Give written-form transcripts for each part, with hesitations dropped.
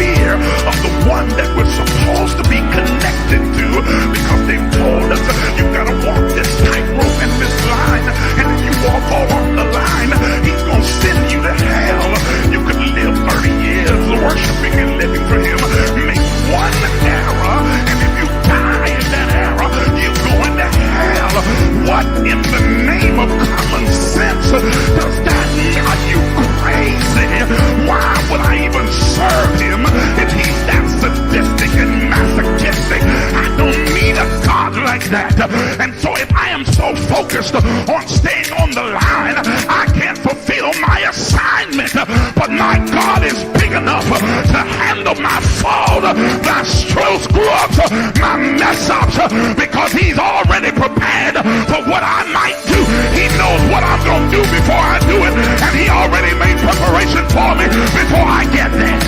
fear of the one that we're supposed to be connected to, because they've told us you gotta walk this tightrope in this line, and if you walk all off the line, he's gonna send you to hell. You could live 30 years worshiping and living for him, make one error, and if you die in that error, you go into hell. What in the name of common sense does that mean? Are you crazy? Why would I even serve him if he's that sadistic and masochistic? I don't need a God like that. And so if I am so focused on staying on the line, I can't fulfill my assignment. But my God is big enough to handle my fault, my screw-ups, my mess-ups, because he's already prepared for what I might do. He knows what I'm going to do before I do it, and he already made preparation for me before I get there.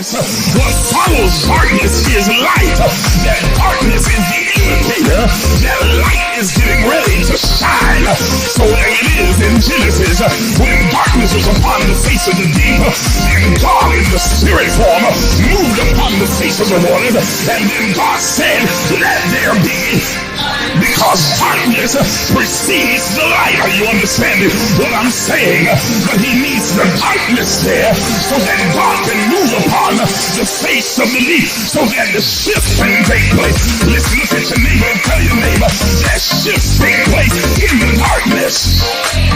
What follows darkness is light. That darkness is the indicator that light is getting ready to shine. So there it is in Genesis, when darkness was upon the face of the deep, and God in the spirit form moved upon the face of the waters, and then God said, let there be. Because darkness precedes the light. Are you understanding what I'm saying? But he needs the darkness there so that God can move upon the face of the deep, so that the shift can take place. Listen, look at your neighbor and tell your neighbor that shift take place in the darkness.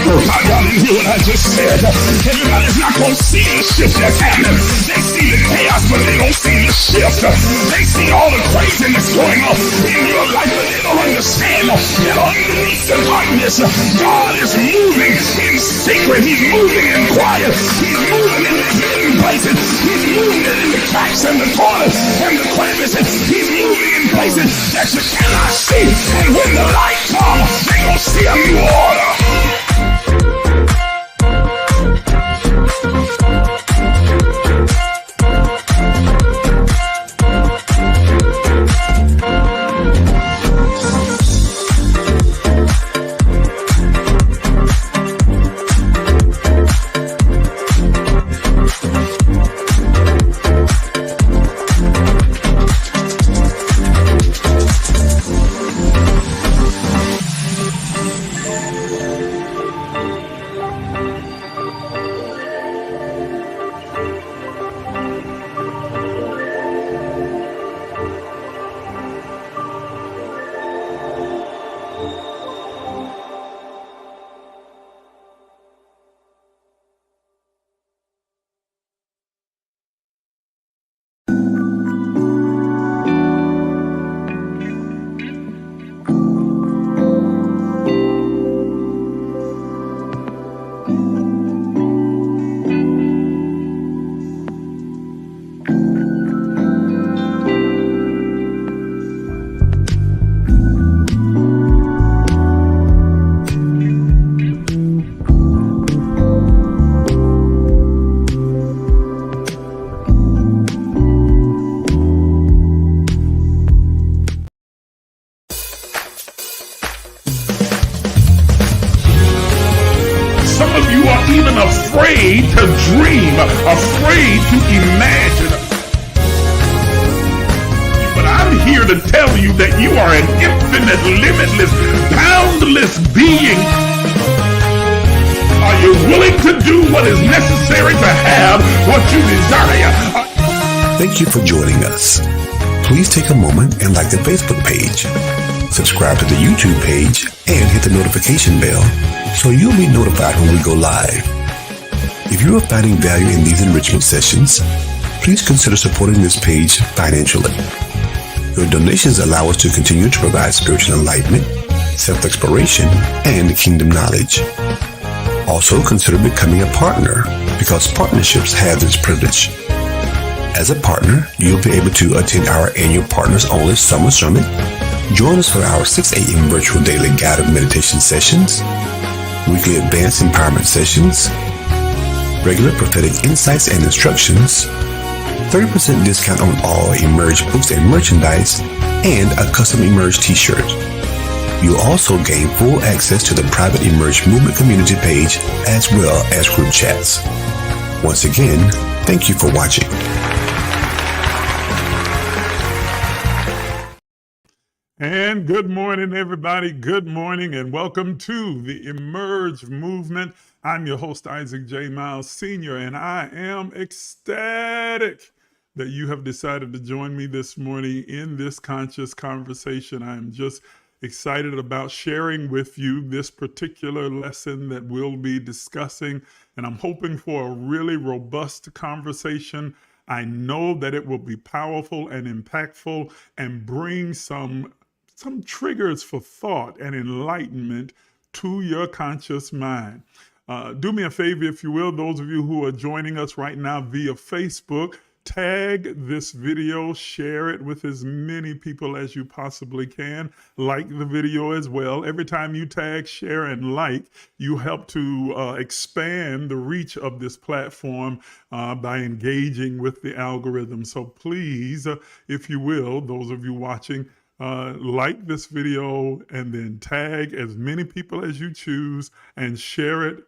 Oh God, y'all didn't hear what I just said. Everybody's not going to see the shift that's happening. They see the chaos, but they don't see the shift. They see all the craziness going on in your life, but they don't understand that underneath the darkness, God is moving in secret. He's moving in quiet. He's moving in the hidden places. He's moving in the cracks and the corners and the crevices. He's moving in places that you cannot see. And when the light comes, they're going to see a new order. of you are even afraid to dream, afraid to imagine. But I'm here to tell you that you are an infinite, limitless, boundless being. Are you willing to do what is necessary to have what you desire? Thank you for joining us. Please take a moment and like the Facebook page. Subscribe to the YouTube page and hit the notification bell so you'll be notified when we go live. If you are finding value in these enrichment sessions, please consider supporting this page financially. Your donations allow us to continue to provide spiritual enlightenment, self-exploration, and kingdom knowledge. Also, consider becoming a partner because partnerships have this privilege. As a partner, you'll be able to attend our annual Partners Only Summer Summit, join us for our 6 a.m. virtual daily guided meditation sessions, weekly advanced empowerment sessions, regular prophetic insights and instructions, 30% discount on all Emerge books and merchandise, and a custom Emerge t-shirt. You'll also gain full access to the private Emerge Movement community page as well as group chats. Once again, thank you for watching. And good morning, everybody. Good morning and welcome to the Emerge Movement. I'm your host, Isaac J. Miles Sr., and I am ecstatic that you have decided to join me this morning in this conscious conversation. I am just excited about sharing with you this particular lesson that we'll be discussing, and I'm hoping for a really robust conversation. I know that it will be powerful and impactful and bring some triggers for thought and enlightenment to your conscious mind. Do me a favor, if you will, those of you who are joining us right now via Facebook, tag this video, share it with as many people as you possibly can. Like the video as well. Every time you tag, share, and like, you help to expand the reach of this platform by engaging with the algorithm. So please, if you will, those of you watching, like this video and then tag as many people as you choose and share it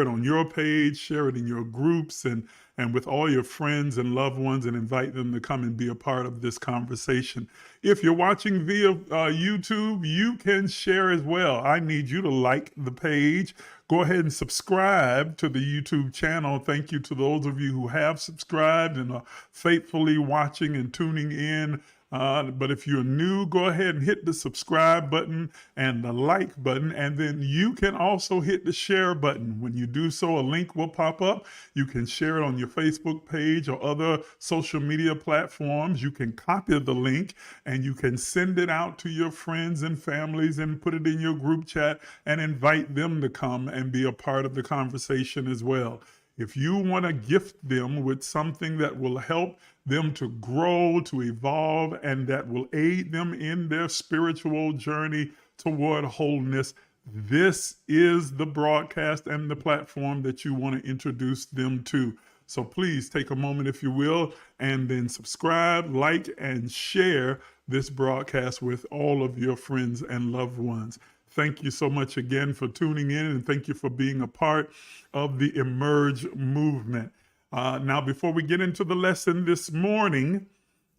on your page, share it in your groups and with all your friends and loved ones, and invite them to come and be a part of this conversation. If you're watching via YouTube, you can share as well. I need you to like the page. Go ahead and subscribe to the YouTube channel. Thank you to those of you who have subscribed and are faithfully watching and tuning in. But if you're new, go ahead and hit the subscribe button and the like button, and then you can also hit the share button. When you do so, a link will pop up. You can share it on your Facebook page or other social media platforms. You can copy the link and you can send it out to your friends and families and put it in your group chat and invite them to come and be a part of the conversation as well. If you want to gift them with something that will help them to grow, to evolve, and that will aid them in their spiritual journey toward wholeness, this is the broadcast and the platform that you want to introduce them to. So please take a moment, if you will, and then subscribe, like, and share this broadcast with all of your friends and loved ones. Thank you so much again for tuning in, and thank you for being a part of the Emerge movement. Now, before we get into the lesson this morning,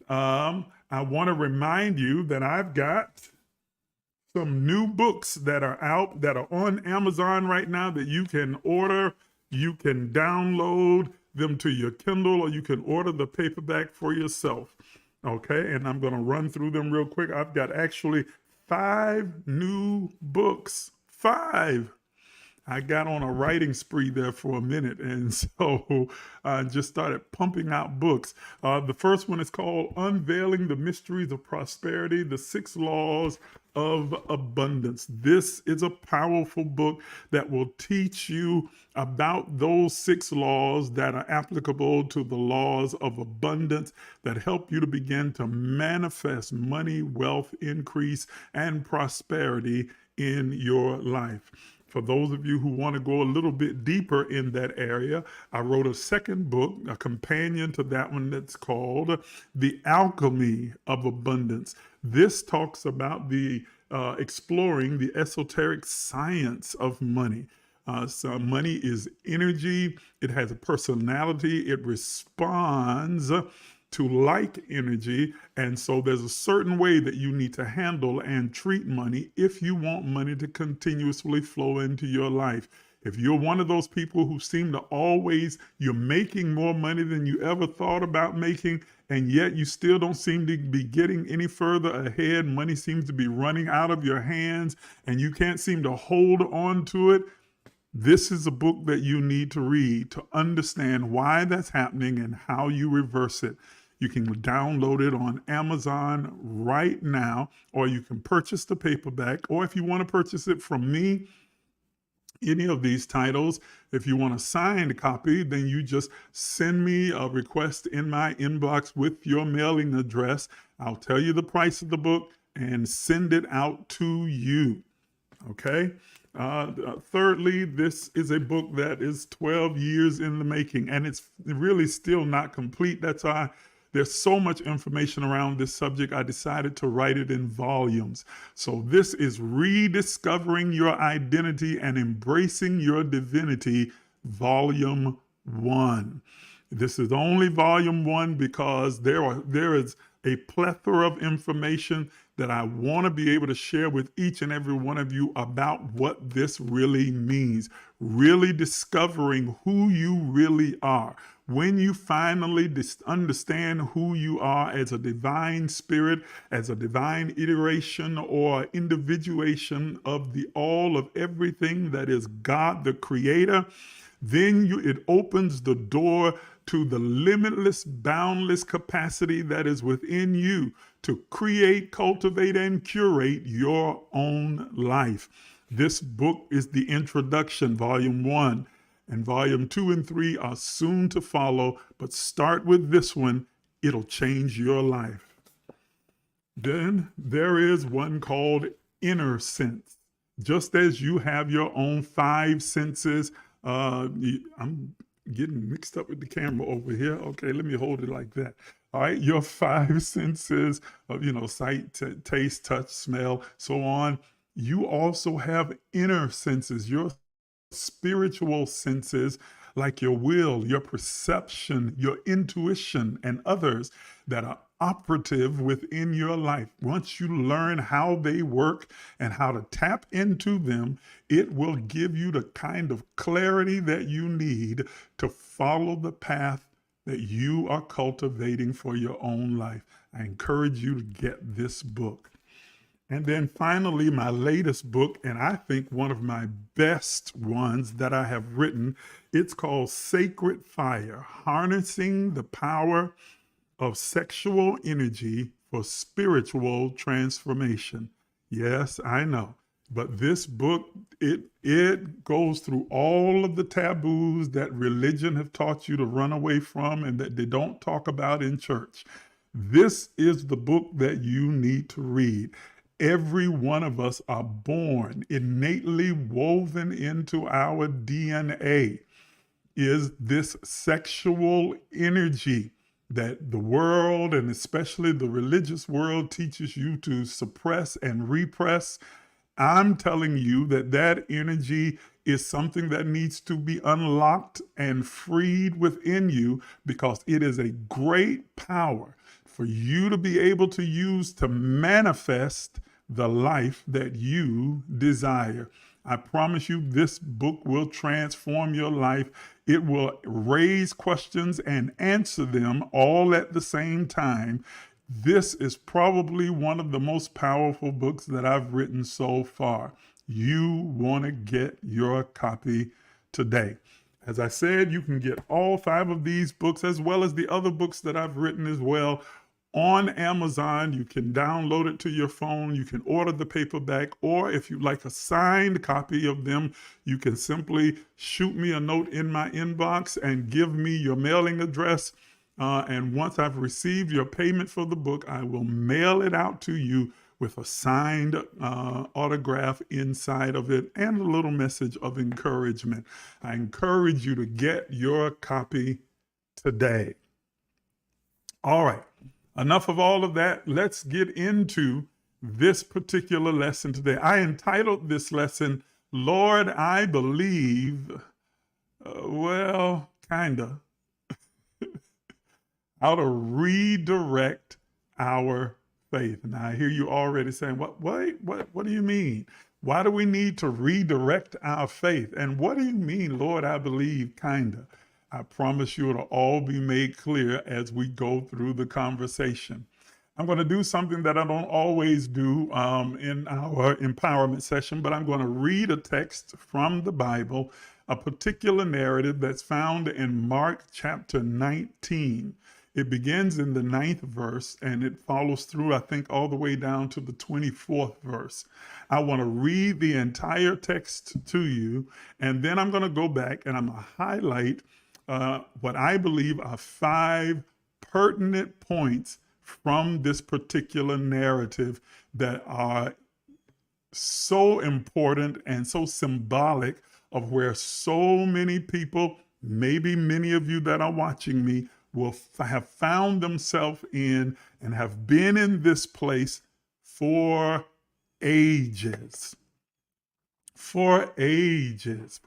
I want to remind you that I've got some new books that are out, that are on Amazon right now, that you can order. You can download them to your Kindle, or you can order the paperback for yourself. Okay, and I'm going to run through them real quick. I've got actually 5 new books. 5. I got on a writing spree there for a minute, and so I just started pumping out books. The first one is called Unveiling the Mysteries of Prosperity, the 6 Laws of Abundance. This is a powerful book that will teach you about those 6 laws that are applicable to the laws of abundance that help you to begin to manifest money, wealth, increase, and prosperity in your life. For those of you who want to go a little bit deeper in that area, I wrote a second book, a companion to that one, that's called The Alchemy of Abundance. This talks about the exploring the esoteric science of money. So money is energy. It has a personality. It responds to like energy. And so there's a certain way that you need to handle and treat money if you want money to continuously flow into your life. If you're one of those people who seem to always, you're making more money than you ever thought about making, and yet you still don't seem to be getting any further ahead, money seems to be running out of your hands, and you can't seem to hold on to it, this is a book that you need to read to understand why that's happening and how you reverse it. You can download it on Amazon right now, or you can purchase the paperback, or if you want to purchase it from me, any of these titles, if you want a signed copy, then you just send me a request in my inbox with your mailing address. I'll tell you the price of the book and send it out to you. Okay. Thirdly, this is a book that is 12 years in the making, and it's really still not complete. That's why there's so much information around this subject. I decided to write it in volumes. So this is Rediscovering Your Identity and Embracing Your Divinity, Volume 1. This is only Volume 1 because there is a plethora of information that I want to be able to share with each and every one of you about what this really means. Really discovering who you really are. When you finally understand who you are as a divine spirit, as a divine iteration or individuation of the all of everything that is God the Creator, then it opens the door to the limitless, boundless capacity that is within you to create, cultivate, and curate your own life. This book is the introduction, Volume 1, and Volume 2 and 3 are soon to follow, but start with this one. It'll change your life. Then there is one called Inner Sense. Just as you have your own 5 senses, I'm getting mixed up with the camera over here. Okay, let me hold it like that. All right, your 5 senses of, sight, taste, touch, smell, so on. You also have inner senses, your spiritual senses, like your will, your perception, your intuition, and others that are operative within your life. Once you learn how they work and how to tap into them, it will give you the kind of clarity that you need to follow the path that you are cultivating for your own life. I encourage you to get this book. And then finally, my latest book, and I think one of my best ones that I have written, it's called Sacred Fire, Harnessing the Power of Sexual Energy for Spiritual Transformation. Yes, I know. But this book, it goes through all of the taboos that religion have taught you to run away from and that they don't talk about in church. This is the book that you need to read. Every one of us are born innately woven into our DNA is this sexual energy that the world, and especially the religious world, teaches you to suppress and repress. I'm telling you that energy is something that needs to be unlocked and freed within you, because it is a great power for you to be able to use to manifest the life that you desire. I promise you, this book will transform your life. It will raise questions and answer them all at the same time. This is probably one of the most powerful books that I've written so far. You want to get your copy today. As I said, you can get all 5 of these books, as well as the other books that I've written as well, on Amazon. You can download it to your phone. You can order the paperback, or if you'd like a signed copy of them, you can simply shoot me a note in my inbox and give me your mailing address. And once I've received your payment for the book, I will mail it out to you with a signed autograph inside of it and a little message of encouragement. I encourage you to get your copy today. All right. Enough of all of that. Let's get into this particular lesson today. I entitled this lesson, Lord, I believe, kinda, how to redirect our faith. Now, I hear you already saying, what do you mean? Why do we need to redirect our faith? And what do you mean, Lord, I believe, kinda? I promise you it'll all be made clear as we go through the conversation. I'm going to do something that I don't always do in our empowerment session, but I'm going to read a text from the Bible, a particular narrative that's found in Mark chapter 19. It begins in the 9th verse and it follows through, I think, all the way down to the 24th verse. I want to read the entire text to you, and then I'm going to go back and I'm going to highlight what I believe are 5 pertinent points from this particular narrative that are so important and so symbolic of where so many people, maybe many of you that are watching me, will have found themselves in and have been in this place for ages. For ages.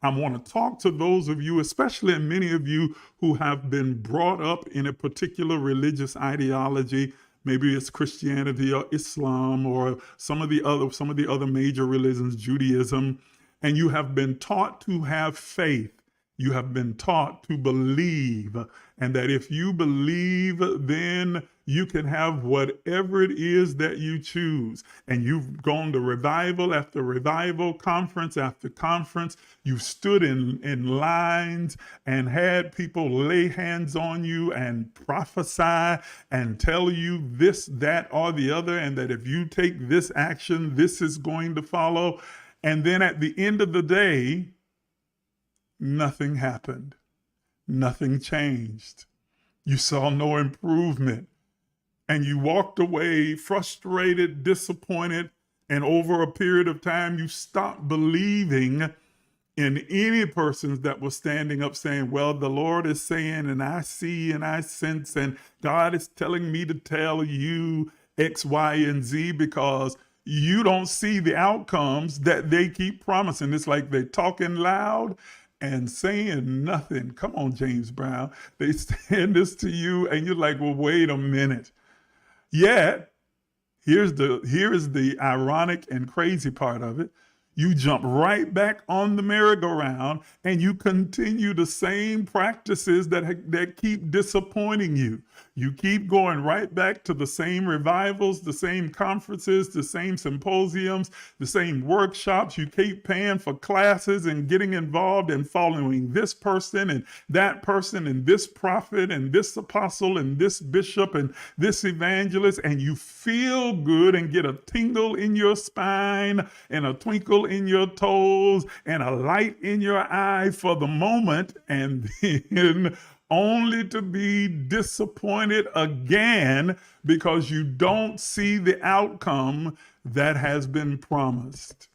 I want to talk to those of you, especially many of you who have been brought up in a particular religious ideology. Maybe it's Christianity or Islam or some of the other major religions, Judaism, and you have been taught to have faith. You have been taught to believe, and that if you believe, then you can have whatever it is that you choose. And you've gone to revival after revival, conference after conference. You've stood in lines and had people lay hands on you and prophesy and tell you this, that, or the other, and that if you take this action, this is going to follow. And then at the end of the day, nothing happened. Nothing changed. You saw no improvement. And you walked away frustrated, disappointed, and over a period of time, you stopped believing in any persons that was standing up saying, well, the Lord is saying, and I see and I sense, and God is telling me to tell you X, Y, and Z, because you don't see the outcomes that they keep promising. It's like they're talking loud and saying nothing. Come on, James Brown. They send this to you and you're like, well, wait a minute. Yet, here is the ironic and crazy part of it. You jump right back on the merry-go-round and you continue the same practices that keep disappointing you. You keep going right back to the same revivals, the same conferences, the same symposiums, the same workshops. You keep paying for classes and getting involved and following this person and this prophet and this apostle and this bishop and this evangelist, and you feel good and get a tingle in your spine and a twinkle in your toes and a light in your eye for the moment, and then only to be disappointed again because you don't see the outcome that has been promised.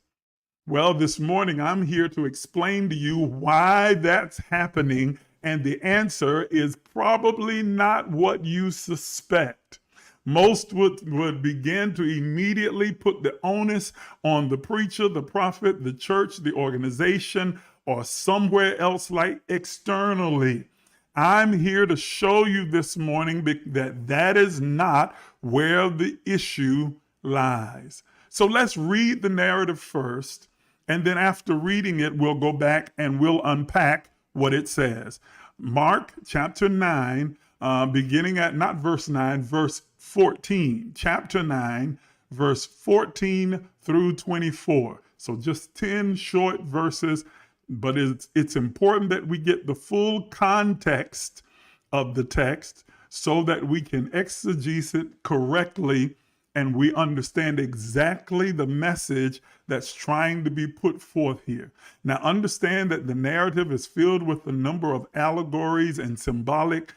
Well, this morning I'm here to explain to you why that's happening, and the answer is probably not what you suspect. Most would begin to immediately put the onus on the preacher, the prophet, the church, the organization, or somewhere else like externally. I'm here to show you this morning that is not where the issue lies. So let's read the narrative first, and then after reading it, we'll go back and we'll unpack what it says. Mark chapter 9, beginning at not verse 9, verse 14. Chapter 9, verse 14 through 24. So just 10 short verses, but it's important that we get the full context of the text so that we can exegese it correctly and we understand exactly the message that's trying to be put forth here. Now, understand that the narrative is filled with a number of allegories and symbolic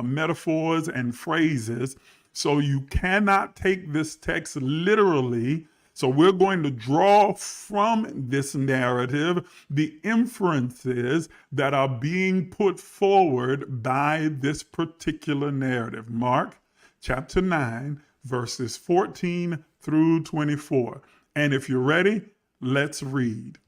metaphors and phrases. So you cannot take this text literally. So we're going to draw from this narrative the inferences that are being put forward by this particular narrative. Mark chapter 9, verses 14 through 24. And if you're ready, let's read.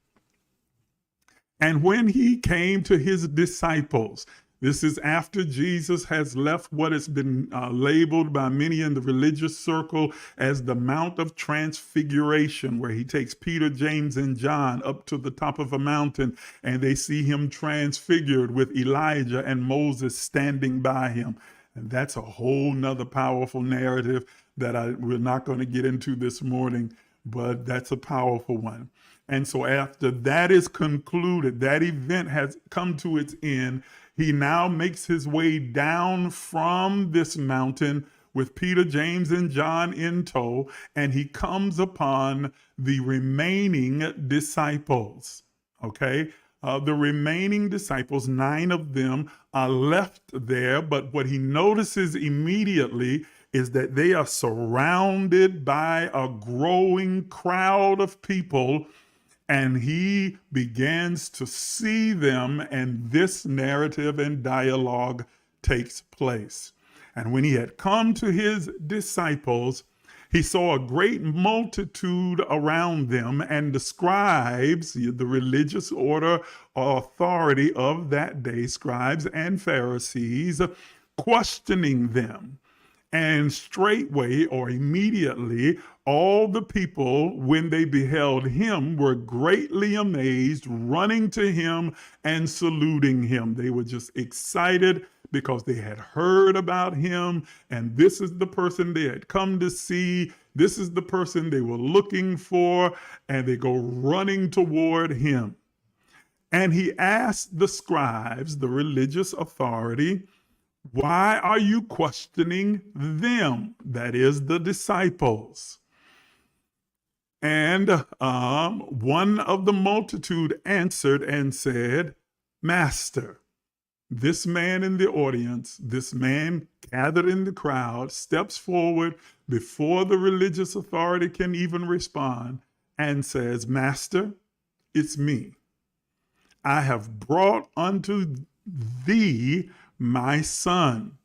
And when he came to his disciples, this is after Jesus has left what has been labeled by many in the religious circle as the Mount of Transfiguration, where he takes Peter, James, and John up to the top of a mountain, and they see him transfigured with Elijah and Moses standing by him. And that's a whole nother powerful narrative that we're not going to get into this morning, but that's a powerful one. And so after that is concluded, that event has come to its end, he now makes his way down from this mountain with Peter, James, and John in tow, and he comes upon the remaining disciples, okay? The remaining disciples, 9 of them are left there, but what he notices immediately is that they are surrounded by a growing crowd of people, and he begins to see them, and this narrative and dialogue takes place. And when he had come to his disciples, he saw a great multitude around them, and the scribes, the religious order or authority of that day, scribes and Pharisees, questioning them. And straightway or immediately, all the people, when they beheld him, were greatly amazed, running to him and saluting him. They were just excited because they had heard about him, and this is the person they had come to see. This is the person they were looking for, and they go running toward him. And he asked the scribes, the religious authority, why are you questioning them? That is the disciples. And one of the multitude answered and said, Master, this man in the audience, this man gathered in the crowd, steps forward before the religious authority can even respond and says, Master, it's me. I have brought unto thee my son,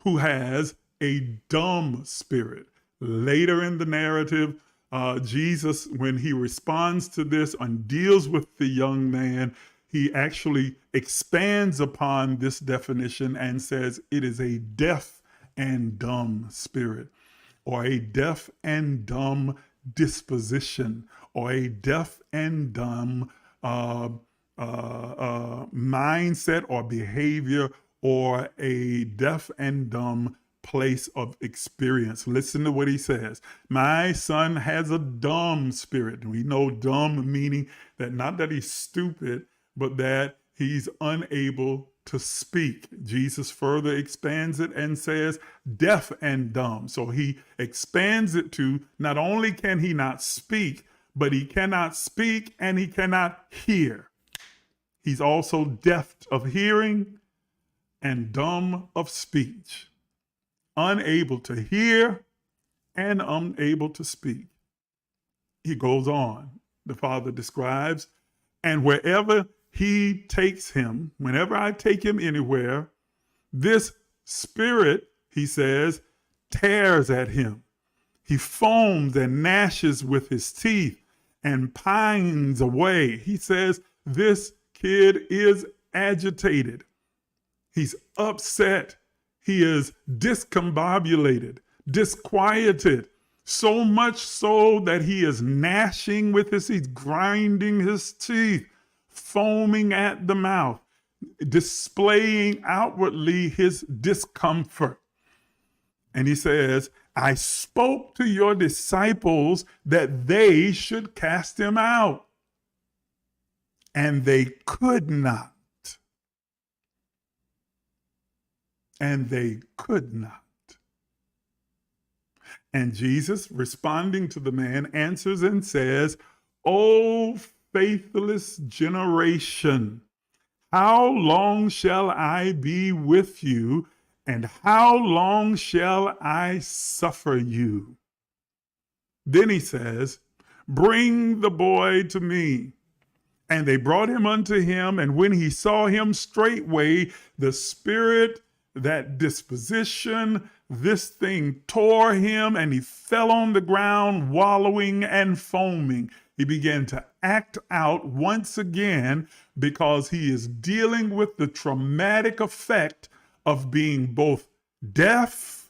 who has a dumb spirit. Later in the narrative, Jesus, when he responds to this and deals with the young man, he actually expands upon this definition and says it is a deaf and dumb spirit, or a deaf and dumb disposition, or a deaf and dumb mindset or behavior, or a deaf and dumb place of experience. Listen to what he says. My son has a dumb spirit. We know dumb meaning that not that he's stupid, but that he's unable to speak. Jesus further expands it and says deaf and dumb. So he expands it to not only can he not speak, but he cannot speak and he cannot hear. He's also deaf of hearing and dumb of speech, unable to hear and unable to speak. He goes on, the Father describes, and wherever he takes him, whenever I take him anywhere, this spirit, he says, tears at him. He foams and gnashes with his teeth and pines away. He says, this kid is agitated. He's upset. He is discombobulated, disquieted, so much so that he is gnashing with he's grinding his teeth, foaming at the mouth, displaying outwardly his discomfort. And he says, I spoke to your disciples that they should cast him out, and they could not. And they could not. And Jesus, responding to the man, answers and says, O faithless generation, how long shall I be with you, and how long shall I suffer you? Then he says, bring the boy to me. And they brought him unto him, and when he saw him, straightway the spirit, that disposition, this thing tore him and he fell on the ground, wallowing and foaming. He began to act out once again because he is dealing with the traumatic effect of being both deaf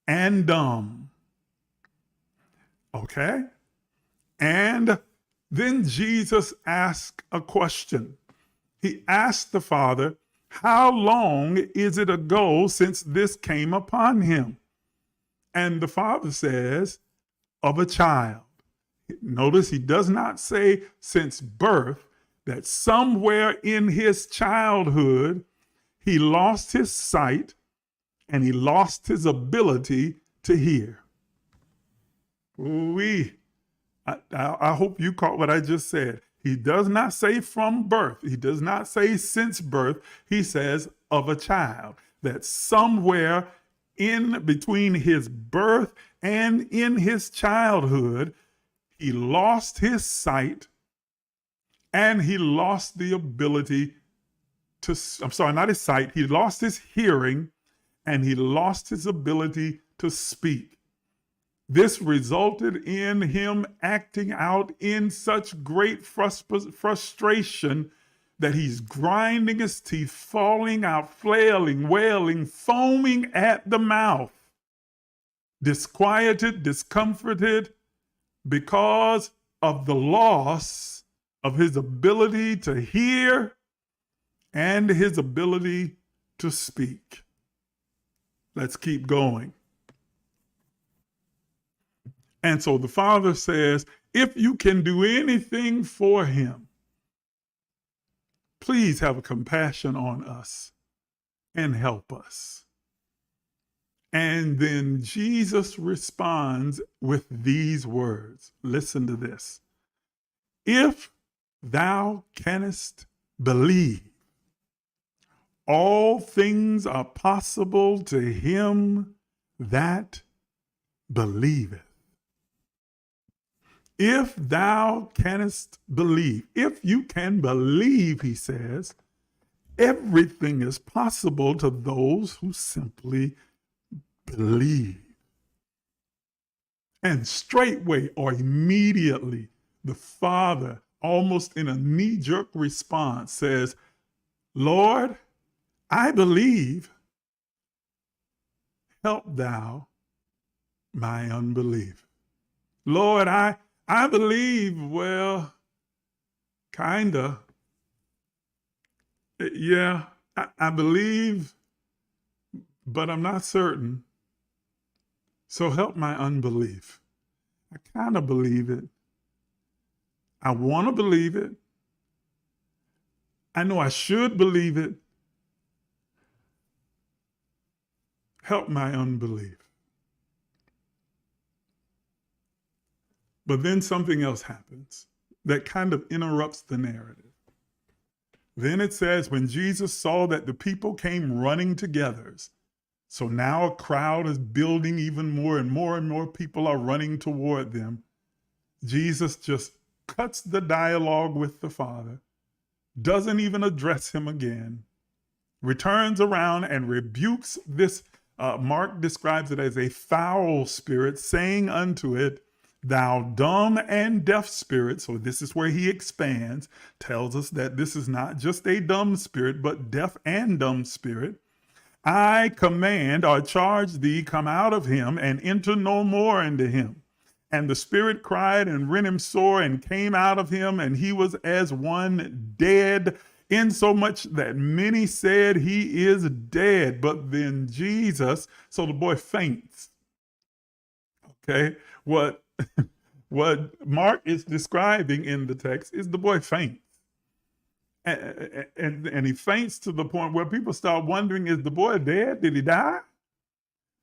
and dumb. Okay? And then Jesus asked a question. He asked the father, how long is it ago since this came upon him? And the father says, of a child. Notice he does not say since birth, that somewhere in his childhood, he lost his sight and he lost his ability to hear. I hope you caught what I just said. He does not say from birth. He does not say since birth. He says of a child. That somewhere in between his birth and in his childhood, he lost his sight and he lost the ability to, not his sight. He lost his hearing and he lost his ability to speak. This resulted in him acting out in such great frustration that he's grinding his teeth, falling out, flailing, wailing, foaming at the mouth, disquieted, discomforted because of the loss of his ability to hear and his ability to speak. Let's keep going. And so the father says, if you can do anything for him, please have compassion on us and help us. And then Jesus responds with these words. Listen to this. If thou canst believe, all things are possible to him that believeth. If thou canst believe, if you can believe, he says, everything is possible to those who simply believe. And straightway or immediately, the father, almost in a knee-jerk response, says, Lord, I believe, help thou my unbelief. Lord, I believe, well, kinda. Yeah, I believe, but I'm not certain. So help my unbelief. I kind of believe it. I want to believe it. I know I should believe it. Help my unbelief. But then something else happens that kind of interrupts the narrative. Then it says, when Jesus saw that the people came running together, so now a crowd is building even more and more and more people are running toward them, Jesus just cuts the dialogue with the Father, doesn't even address him again, returns around and rebukes this, Mark describes it as a foul spirit, saying unto it, thou dumb and deaf spirit. So this is where he expands, tells us that this is not just a dumb spirit, but deaf and dumb spirit. I command or charge thee, come out of him and enter no more into him. And the spirit cried and rent him sore and came out of him, and he was as one dead, insomuch that many said he is dead. But then Jesus, so the boy faints. Okay, what Mark is describing in the text is the boy faints. And he faints to the point where people start wondering, is the boy dead? Did he die?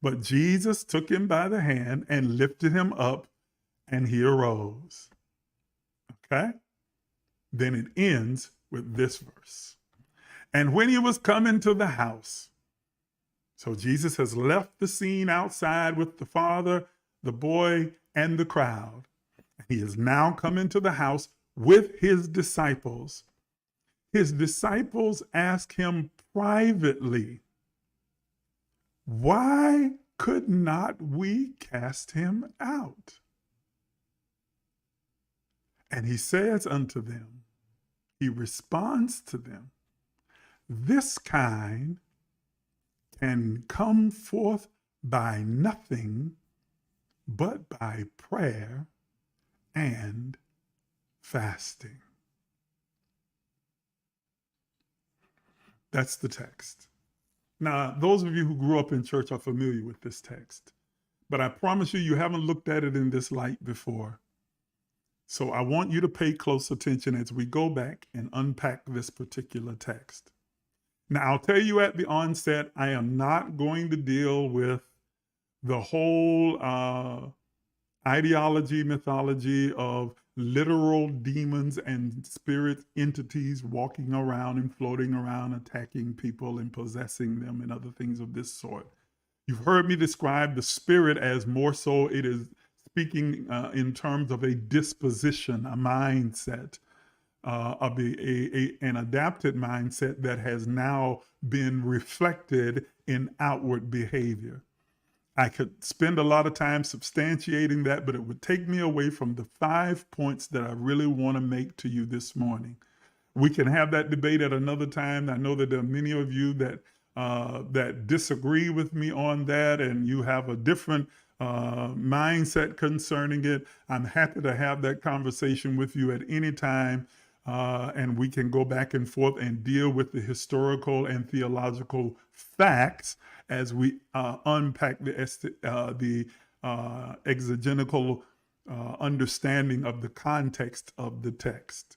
But Jesus took him by the hand and lifted him up, and he arose. Okay? Then it ends with this verse. And when he was come into the house, so Jesus has left the scene outside with the father, the boy, and the crowd. He has now come into the house with his disciples. His disciples ask him privately, why could not we cast him out? And he says unto them, he responds to them, this kind can come forth by nothing but by prayer and fasting. That's the text. Now, those of you who grew up in church are familiar with this text, but I promise you, you haven't looked at it in this light before. So I want you to pay close attention as we go back and unpack this particular text. Now, I'll tell you at the onset, I am not going to deal with the whole ideology, mythology of literal demons and spirit entities walking around and floating around, attacking people and possessing them and other things of this sort. You've heard me describe the spirit as more so it is speaking in terms of a disposition, a mindset, of an adapted mindset that has now been reflected in outward behavior. I could spend a lot of time substantiating that, but it would take me away from the 5 points that I really want to make to you this morning. We can have that debate at another time. I know that there are many of you that disagree with me on that, and you have a different mindset concerning it. I'm happy to have that conversation with you at any time, and we can go back and forth and deal with the historical and theological facts as we unpack the exegetical understanding of the context of the text.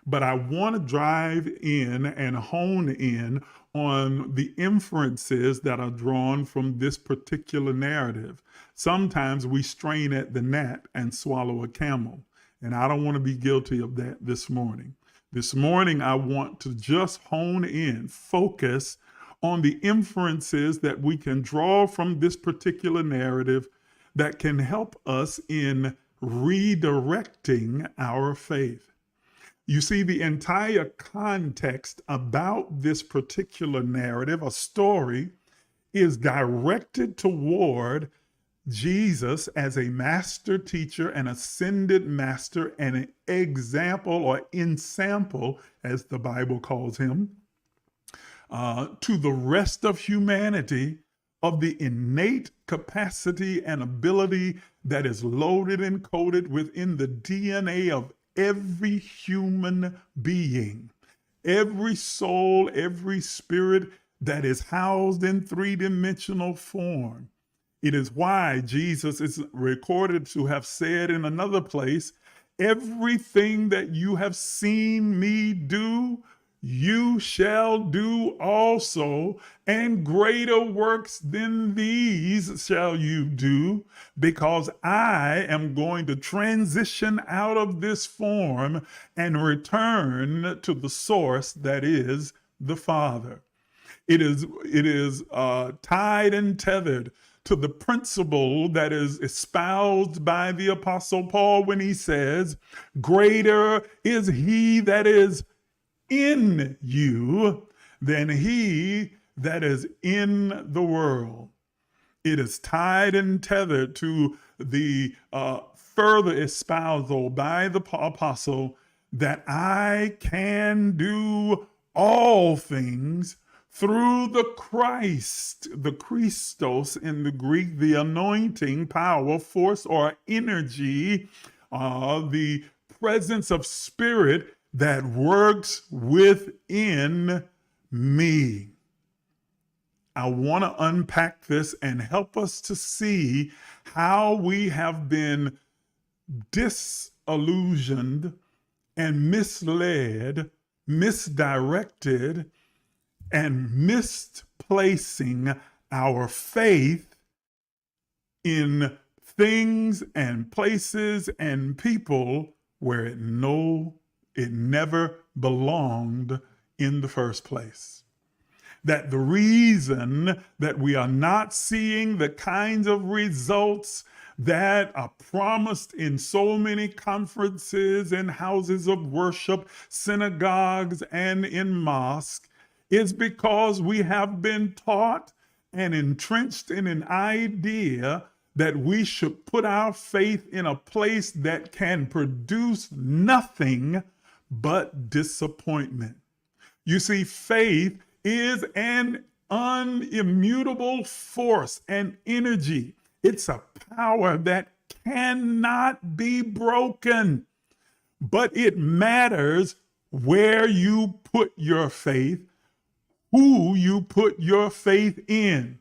But I want to drive in and hone in on the inferences that are drawn from this particular narrative. Sometimes we strain at the gnat and swallow a camel, and I don't want to be guilty of that this morning. This morning, I want to just hone in, focus on the inferences that we can draw from this particular narrative that can help us in redirecting our faith. You see, the entire context about this particular narrative, a story, is directed toward Jesus as a master teacher, an ascended master, and an example or ensample, as the Bible calls him, to the rest of humanity of the innate capacity and ability that is loaded and coded within the DNA of every human being, every soul, every spirit that is housed in three-dimensional form. It is why Jesus is recorded to have said in another place, everything that you have seen me do, you shall do also, and greater works than these shall you do, because I am going to transition out of this form and return to the source that is the Father. It is tied and tethered to the principle that is espoused by the Apostle Paul when he says, greater is he that is in you than he that is in the world. It is tied and tethered to the further espousal by the apostle that I can do all things through the Christ, the Christos in the Greek, the anointing, power, force, or energy, the presence of spirit that works within me. I want to unpack this and help us to see how we have been disillusioned and misled, misdirected, and misplacing our faith in things and places and people where it never belonged in the first place. That the reason that we are not seeing the kinds of results that are promised in so many conferences and houses of worship, synagogues, and in mosques is because we have been taught and entrenched in an idea that we should put our faith in a place that can produce nothing but disappointment. You see, faith is an unimmutable force and energy. It's a power that cannot be broken. But it matters where you put your faith, who you put your faith in.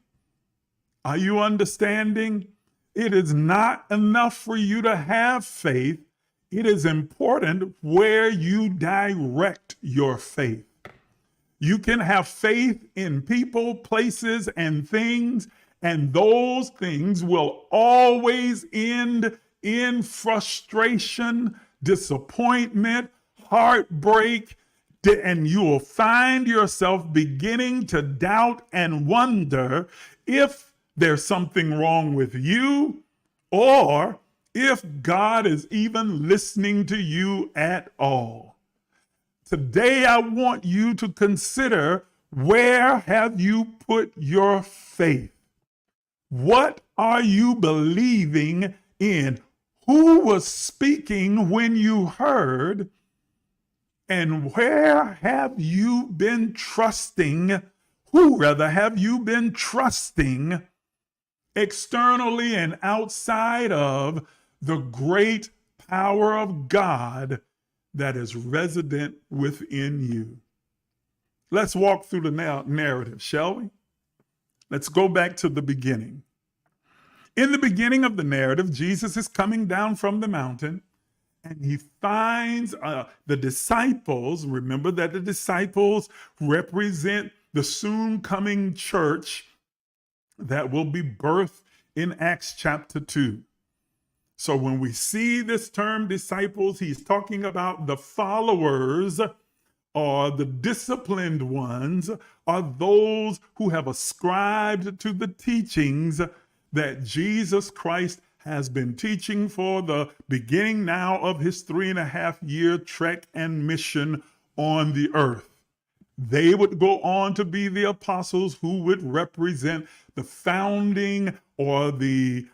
Are you understanding? It is not enough for you to have faith. It is important where you direct your faith. You can have faith in people, places, and things, and those things will always end in frustration, disappointment, heartbreak, and you will find yourself beginning to doubt and wonder if there's something wrong with you or if God is even listening to you at all. Today, I want you to consider, where have you put your faith? What are you believing in? Who was speaking when you heard? And where have you been trusting? Who rather have you been trusting externally and outside of the great power of God that is resident within you? Let's walk through the narrative, shall we? Let's go back to the beginning. In the beginning of the narrative, Jesus is coming down from the mountain and he finds the disciples. Remember that the disciples represent the soon coming church that will be birthed in Acts chapter 2. So when we see this term disciples, he's talking about the followers, or the disciplined ones, are those who have ascribed to the teachings that Jesus Christ has been teaching for the beginning now of his 3.5-year trek and mission on the earth. They would go on to be the apostles who would represent the founding or the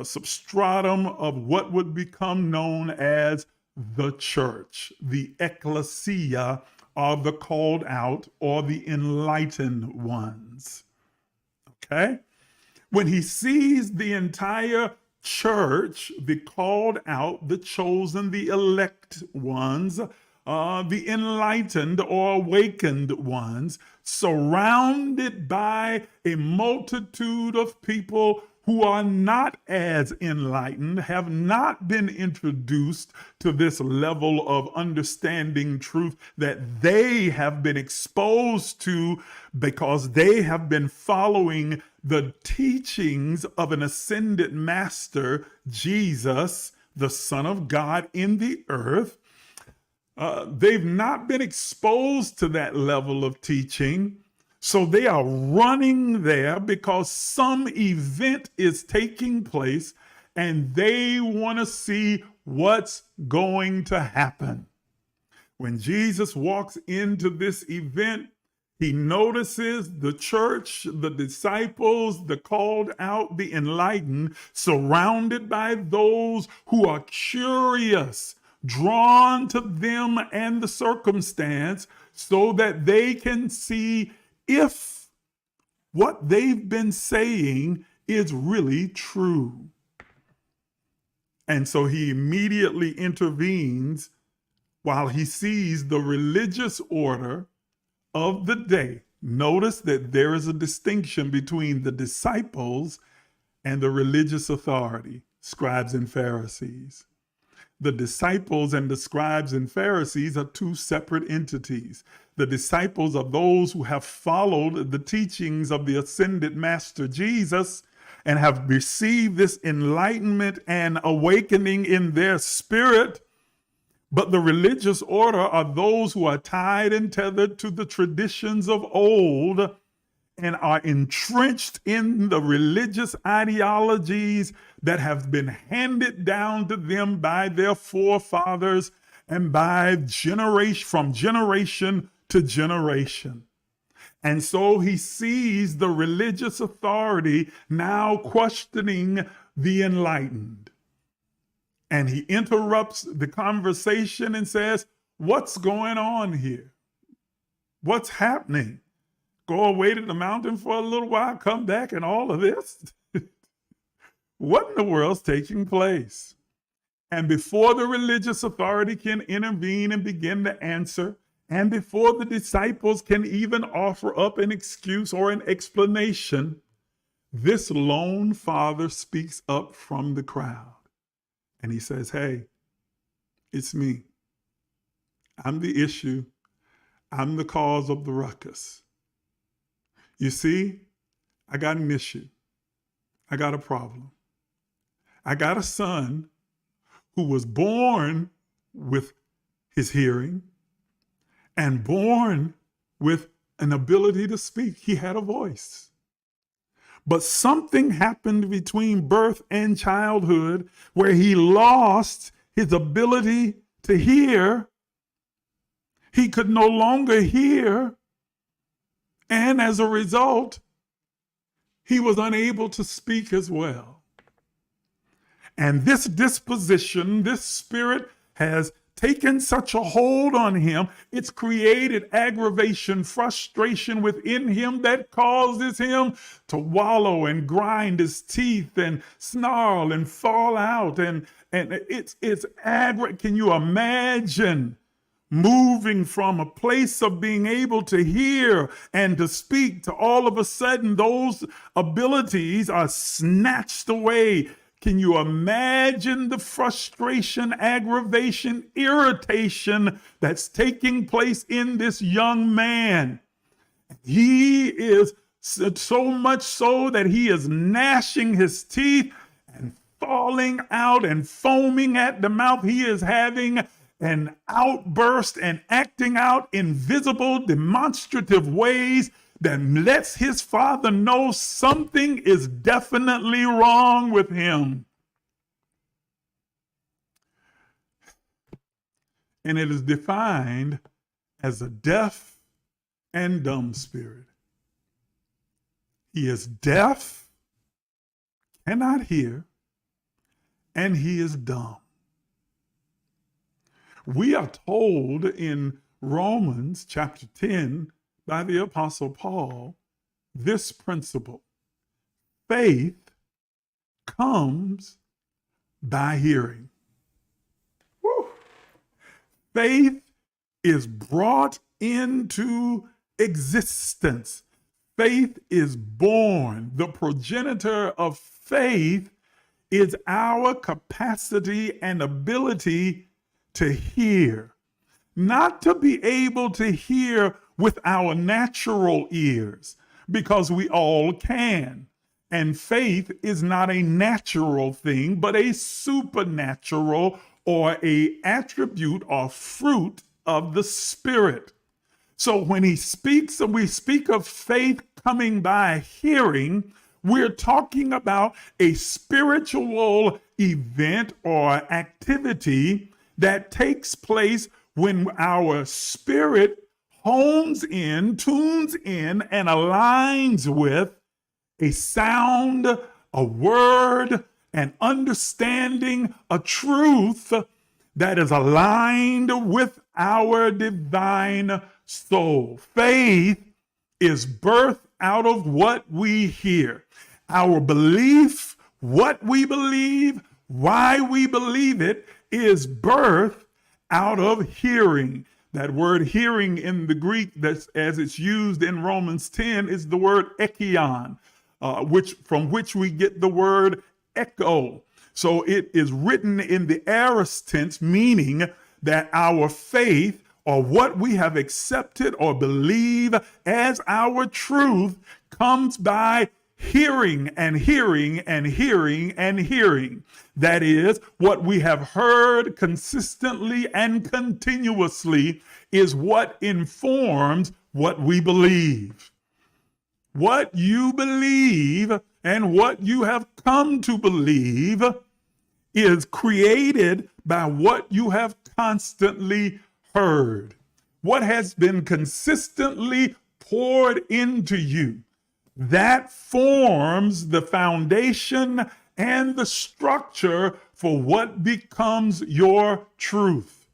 substratum of what would become known as the church, the ecclesia of the called out or the enlightened ones. Okay? When he sees the entire church, the called out, the chosen, the elect ones, the enlightened or awakened ones, surrounded by a multitude of people who are not as enlightened, have not been introduced to this level of understanding truth that they have been exposed to because they have been following the teachings of an ascended master, Jesus, the Son of God in the earth. They've not been exposed to that level of teaching. So they are running there because some event is taking place and they want to see what's going to happen. When Jesus walks into this event, he notices the church, the disciples, the called out, the enlightened, surrounded by those who are curious, drawn to them and the circumstance so that they can see if what they've been saying is really true. And so he immediately intervenes while he sees the religious order of the day. Notice that there is a distinction between the disciples and the religious authority, scribes and Pharisees. The disciples and the scribes and Pharisees are two separate entities. The disciples are those who have followed the teachings of the ascended master Jesus and have received this enlightenment and awakening in their spirit. But the religious order are those who are tied and tethered to the traditions of old and are entrenched in the religious ideologies that have been handed down to them by their forefathers and by from generation to generation. And so he sees the religious authority now questioning the enlightened. And he interrupts the conversation and says, "What's going on here? What's happening? Go away to the mountain for a little while, come back, and all of this? What in the world's taking place?" And before the religious authority can intervene and begin to answer, and before the disciples can even offer up an excuse or an explanation, this lone father speaks up from the crowd. And he says, "Hey, it's me. I'm the issue. I'm the cause of the ruckus. You see, I got an issue. I got a problem. I got a son who was born with his hearing and born with an ability to speak. He had a voice. But something happened between birth and childhood where he lost his ability to hear. He could no longer hear. And as a result, he was unable to speak as well. And this disposition, this spirit has taken such a hold on him, it's created aggravation, frustration within him that causes him to wallow and grind his teeth and snarl and fall out. And it's aggravating. Can you imagine moving from a place of being able to hear and to speak to all of a sudden those abilities are snatched away? Can you imagine the frustration, aggravation, irritation that's taking place in this young man? He is so much so that he is gnashing his teeth and falling out and foaming at the mouth. He is having an outburst and acting out in visible, demonstrative ways that lets his father know something is definitely wrong with him. And it is defined as a deaf and dumb spirit. He is deaf, cannot hear, and he is dumb. We are told in Romans chapter 10 by the Apostle Paul this principle: faith comes by hearing. Woo. Faith is brought into existence. Faith is born. The progenitor of faith is our capacity and ability to hear. Not to be able to hear with our natural ears, because we all can. And faith is not a natural thing, but a supernatural or a attribute or fruit of the Spirit. So when he speaks, we speak of faith coming by hearing, we're talking about a spiritual event or activity that takes place when our spirit hones in, tunes in, and aligns with a sound, a word, an understanding, a truth that is aligned with our divine soul. Faith is birthed out of what we hear. Our belief, what we believe, why we believe it, is birthed out of hearing. That word hearing in the Greek, that's as it's used in Romans 10, is the word ekion, from which we get the word echo. So it is written in the aorist tense, meaning that our faith, or what we have accepted or believe as our truth, comes by hearing and hearing and hearing and hearing. That is, what we have heard consistently and continuously is what informs what we believe. What you believe and what you have come to believe is created by what you have constantly heard. What has been consistently poured into you, that forms the foundation and the structure for what becomes your truth.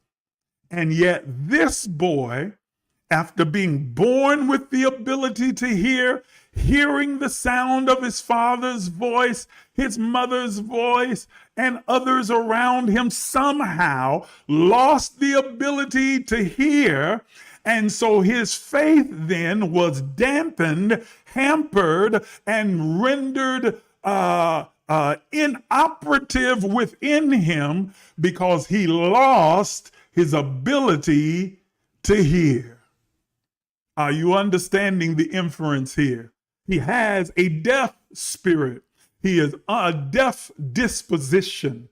And yet this boy, after being born with the ability to hear, hearing the sound of his father's voice, his mother's voice, and others around him, somehow lost the ability to hear. And so his faith then was dampened, hampered, and rendered inoperative within him because he lost his ability to hear. Are you understanding the inference here? He has a deaf spirit. He is a deaf disposition.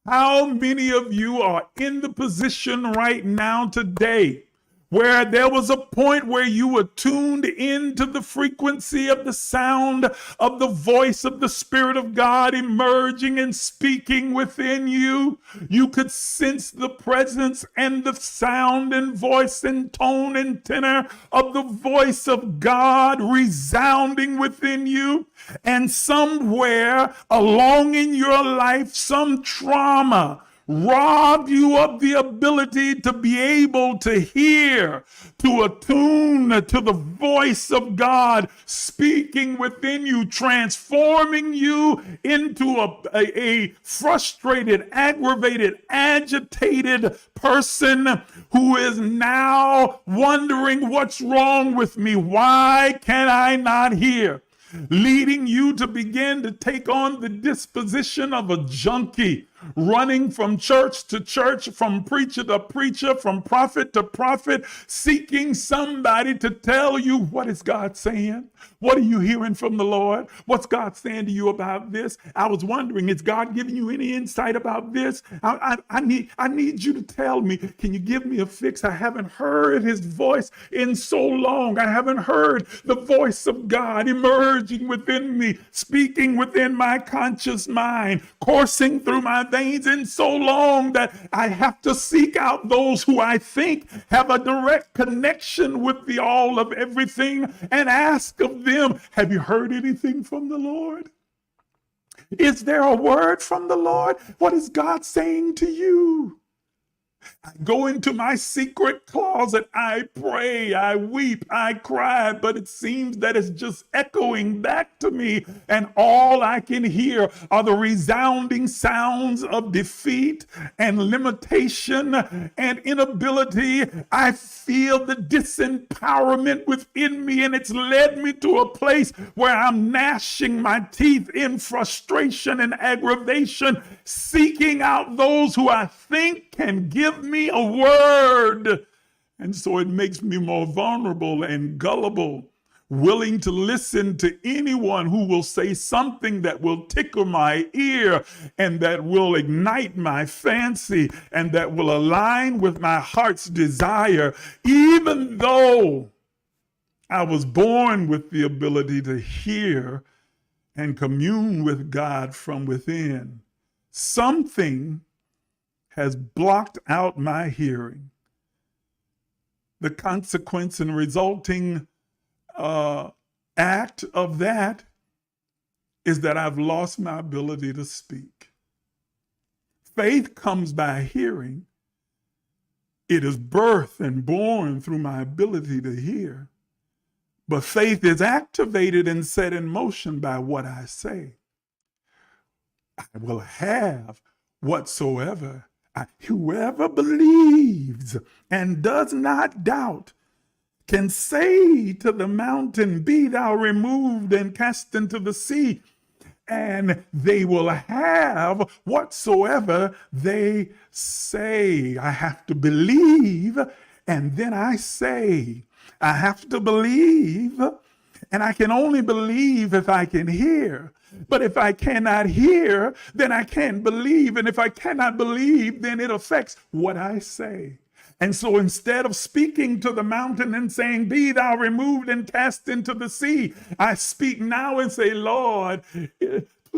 How many of you are in the position right now today where there was a point where you were tuned into the frequency of the sound of the voice of the Spirit of God emerging and speaking within you? You could sense the presence and the sound and voice and tone and tenor of the voice of God resounding within you. And somewhere along in your life, some trauma robbed you of the ability to be able to hear, to attune to the voice of God speaking within you, transforming you into a frustrated, aggravated, agitated person who is now wondering, what's wrong with me? Why can I not hear? Leading you to begin to take on the disposition of a junkie, running from church to church, from preacher to preacher, from prophet to prophet, seeking somebody to tell you, what is God saying? What are you hearing from the Lord? What's God saying to you about this? I was wondering, is God giving you any insight about this? I need you to tell me. Can you give me a fix? I haven't heard his voice in so long. I haven't heard the voice of God emerging within me, speaking within my conscious mind, coursing through my veins in so long that I have to seek out those who I think have a direct connection with the all of everything and ask of them, have you heard anything from the Lord? Is there a word from the Lord? What is God saying to you? I go into my secret closet, I pray, I weep, I cry, but it seems that it's just echoing back to me, and all I can hear are the resounding sounds of defeat and limitation and inability. I feel the disempowerment within me, and it's led me to a place where I'm gnashing my teeth in frustration and aggravation, seeking out those who I think can give me a word. And so it makes me more vulnerable and gullible, willing to listen to anyone who will say something that will tickle my ear and that will ignite my fancy and that will align with my heart's desire, even though I was born with the ability to hear and commune with God from within. Something has blocked out my hearing. The consequence and resulting act of that is that I've lost my ability to speak. Faith comes by hearing. It is birthed and born through my ability to hear. But faith is activated and set in motion by what I say. I will have whatsoever. Whoever believes and does not doubt can say to the mountain, be thou removed and cast into the sea, and they will have whatsoever they say. I have to believe, and then I say. I have to believe, and I can only believe if I can hear. But if I cannot hear, then I can't believe. And if I cannot believe, then it affects what I say. And so instead of speaking to the mountain and saying, be thou removed and cast into the sea, I speak now and say, Lord,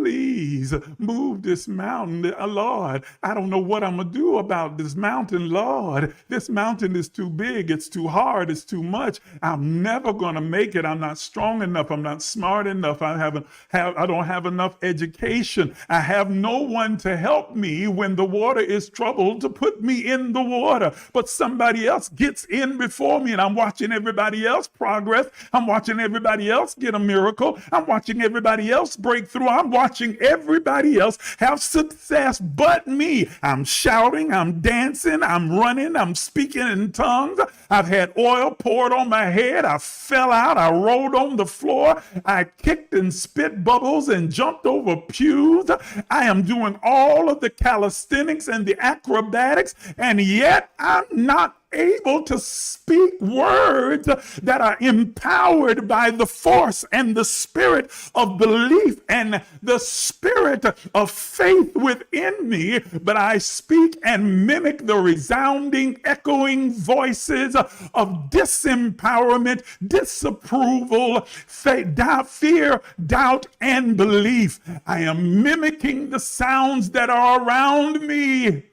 please move this mountain. Lord, I don't know what I'm going to do about this mountain, Lord. This mountain is too big. It's too hard. It's too much. I'm never going to make it. I'm not strong enough. I'm not smart enough. I don't have enough education. I have no one to help me when the water is troubled to put me in the water. But somebody else gets in before me, and I'm watching everybody else progress. I'm watching everybody else get a miracle. I'm watching everybody else break through. I'm watching everybody else have success but me. I'm shouting, I'm dancing, I'm running, I'm speaking in tongues. I've had oil poured on my head. I fell out. I rolled on the floor. I kicked and spit bubbles and jumped over pews. I am doing all of the calisthenics and the acrobatics, and yet I'm not able to speak words that are empowered by the force and the spirit of belief and the spirit of faith within me, but I speak and mimic the resounding, echoing voices of disempowerment, disapproval, fear, doubt, and belief. I am mimicking the sounds that are around me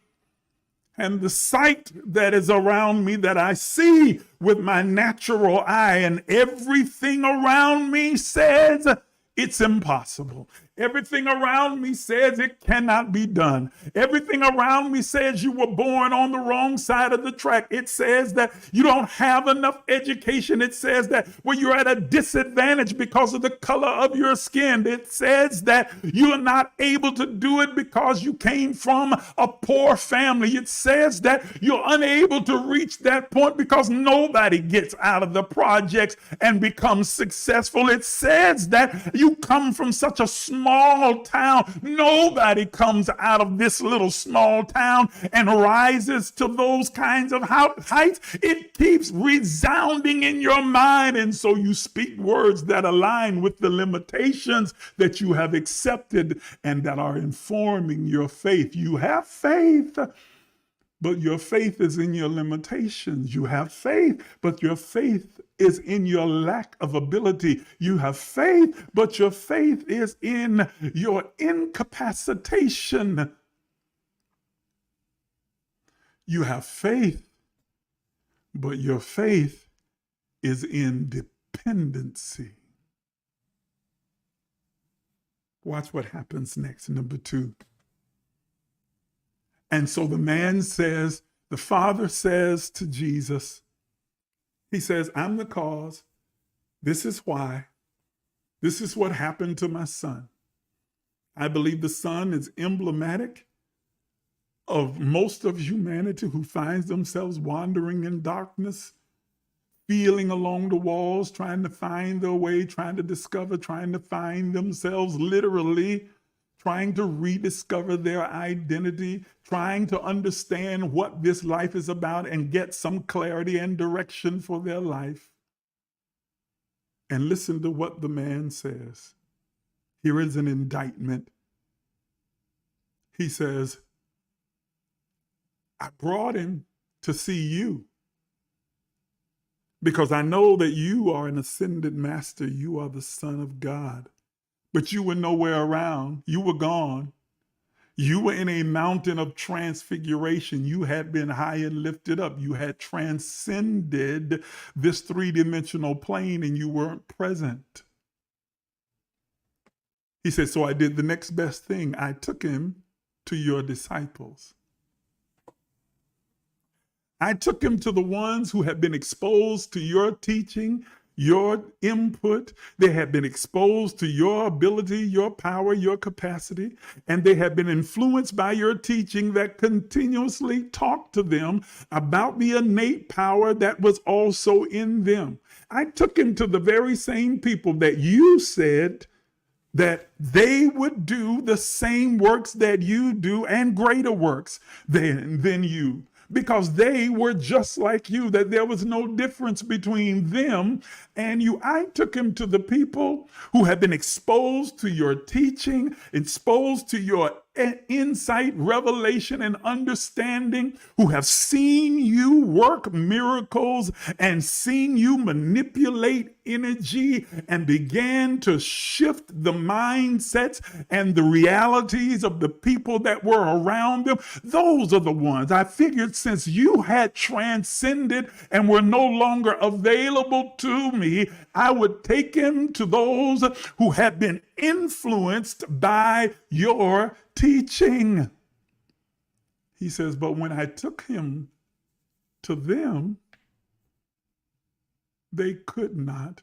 and the sight that is around me that I see with my natural eye, and everything around me says it's impossible. Everything around me says it cannot be done. Everything around me says you were born on the wrong side of the track. It says that you don't have enough education. It says that you're at a disadvantage because of the color of your skin. It says that you're not able to do it because you came from a poor family. It says that you're unable to reach that point because nobody gets out of the projects and becomes successful. It says that you come from such a small town. Nobody comes out of this little small town and rises to those kinds of heights. It keeps resounding in your mind, and so you speak words that align with the limitations that you have accepted and that are informing your faith. You have faith, but your faith is in your limitations. You have faith, but your faith is in your lack of ability. You have faith, but your faith is in your incapacitation. You have faith, but your faith is in dependency. Watch what happens next, number 2. And so the Father says to Jesus, he says, I'm the cause. This is why. This is what happened to my son. I believe the son is emblematic of most of humanity who finds themselves wandering in darkness, feeling along the walls, trying to find their way, trying to discover, trying to find themselves, literally trying to rediscover their identity, trying to understand what this life is about and get some clarity and direction for their life. And listen to what the man says. Here is an indictment. He says, I brought him to see you because I know that you are an ascended master. You are the Son of God. But you were nowhere around. You were gone. You were in a mountain of transfiguration. You had been high and lifted up. You had transcended this 3-dimensional plane and you weren't present. He said, so I did the next best thing. I took him to your disciples. I took him to the ones who had been exposed to your teaching, your input. They had been exposed to your ability, your power, your capacity, and they had been influenced by your teaching that continuously talked to them about the innate power that was also in them. I took him to the very same people that you said that they would do the same works that you do and greater works than you. Because they were just like you, that there was no difference between them and you. I took him to the people who have been exposed to your teaching, exposed to your insight, revelation, and understanding, who have seen you work miracles and seen you manipulate energy and began to shift the mindsets and the realities of the people that were around them. Those are the ones I figured, since you had transcended and were no longer available to me, I would take him to those who had been influenced by your teaching. He says, but when I took him to them, they could not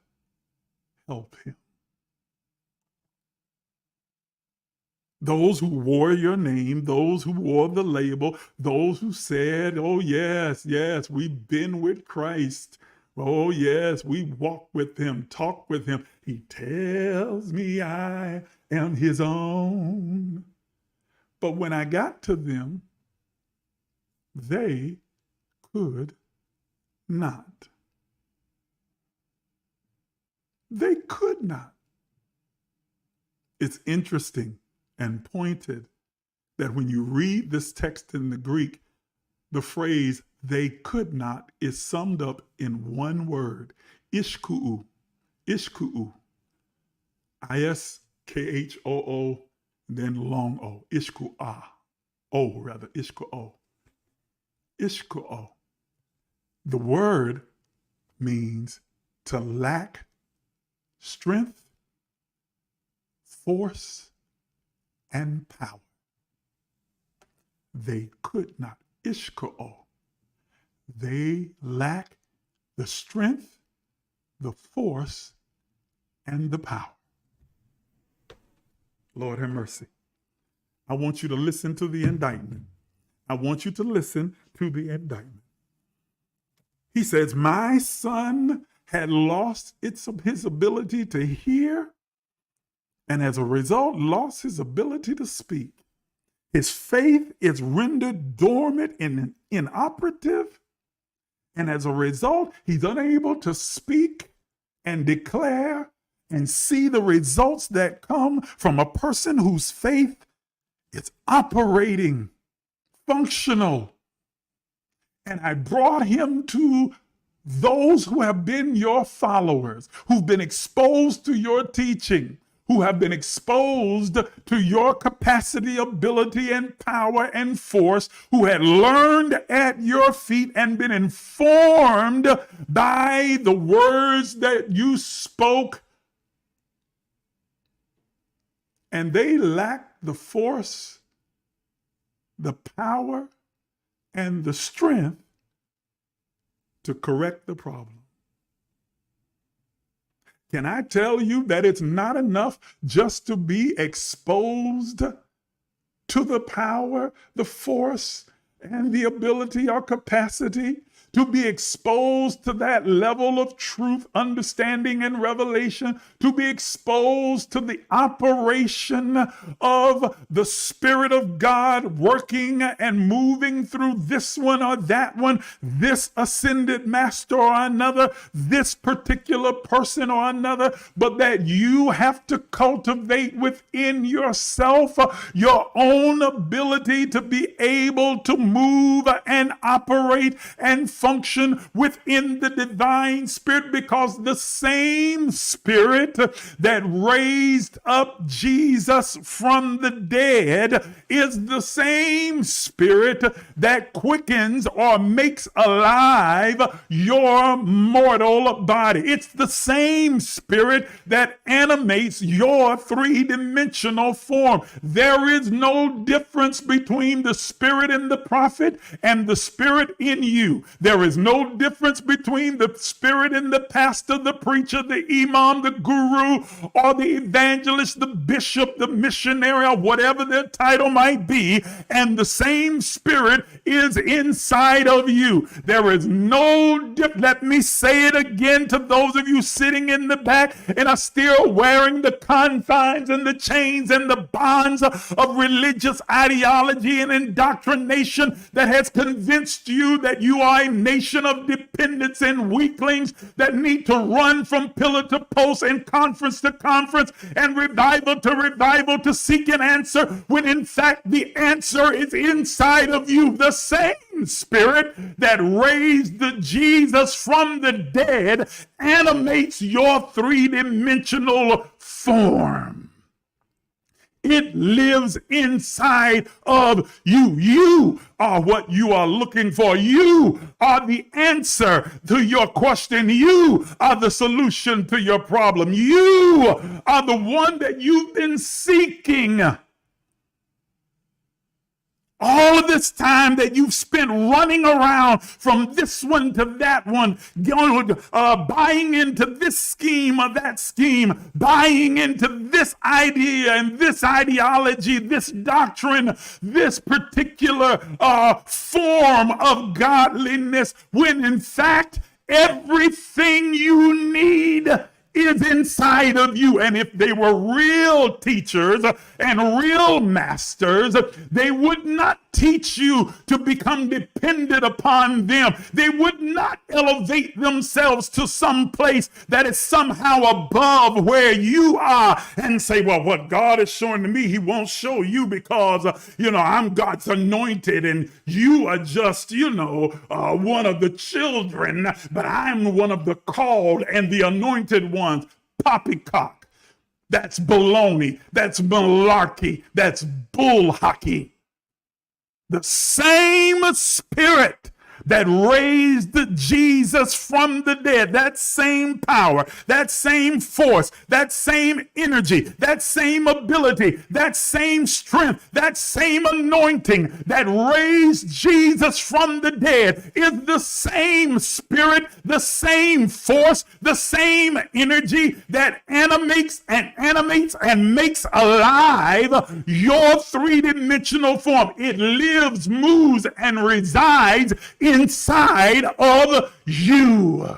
help him. Those who wore your name, those who wore the label, those who said, oh, yes, yes, we've been with Christ. Oh, yes, we walk with him, talk with him. He tells me I am his own. But when I got to them, they could not. They could not. It's interesting and pointed that when you read this text in the Greek, the phrase they could not is summed up in one word, ishkuu, ishkuu, I-S-K-H-O-O, then long O, ishku'ah, O rather, ishku'o, ishku'o. The word means to lack strength, force, and power. They could not, ishku'o. They lack the strength, the force, and the power. Lord have mercy. I want you to listen to the indictment. I want you to listen to the indictment. He says, my son had lost his ability to hear, and as a result, lost his ability to speak. His faith is rendered dormant and inoperative, and as a result, he's unable to speak and declare and see the results that come from a person whose faith is operating, functional. And I brought him to those who have been your followers, who've been exposed to your teaching, who have been exposed to your capacity, ability, and power and force, who had learned at your feet and been informed by the words that you spoke. And they lacked the force, the power, and the strength to correct the problem. Can I tell you that it's not enough just to be exposed to the power, the force, and the ability or capacity to be exposed to that level of truth, understanding, and revelation, to be exposed to the operation of the Spirit of God working and moving through this one or that one, this ascended master or another, this particular person or another, but that you have to cultivate within yourself your own ability to be able to move and operate and function within the divine Spirit, because the same Spirit that raised up Jesus from the dead is the same Spirit that quickens or makes alive your mortal body. It's the same Spirit that animates your three-dimensional form. There is no difference between the Spirit in the prophet and the Spirit in you. There is no difference between the Spirit in the pastor, the preacher, the imam, the guru, or the evangelist, the bishop, the missionary, or whatever their title might be, and the same Spirit is inside of you. There is no difference. Let me say it again to those of you sitting in the back and are still wearing the confines and the chains and the bonds of religious ideology and indoctrination that has convinced you that you are a nation of dependents and weaklings that need to run from pillar to post and conference to conference and revival to seek an answer, when in fact the answer is inside of you. The same Spirit that raised the Jesus from the dead animates your three-dimensional form. It lives inside of you. You are what you are looking for. You are the answer to your question. You are the solution to your problem. You are the one that you've been seeking. All of this time that you've spent running around from this one to that one, buying into this scheme or that scheme, buying into this idea and this ideology, this doctrine, this particular form of godliness, when in fact everything you need is inside of you. And if they were real teachers and real masters, they would not teach you to become dependent upon them. They would not elevate themselves to some place that is somehow above where you are and say, well, what God is showing to me, he won't show you because, I'm God's anointed and you are just, one of the children, but I'm one of the called and the anointed ones. Poppycock. That's baloney. That's malarkey. That's bull hockey. The same Spirit that raised Jesus from the dead, that same power, that same force, that same energy, that same ability, that same strength, that same anointing that raised Jesus from the dead is the same Spirit, the same force, the same energy that animates and makes alive your three-dimensional form. It lives, moves, and resides inside of you.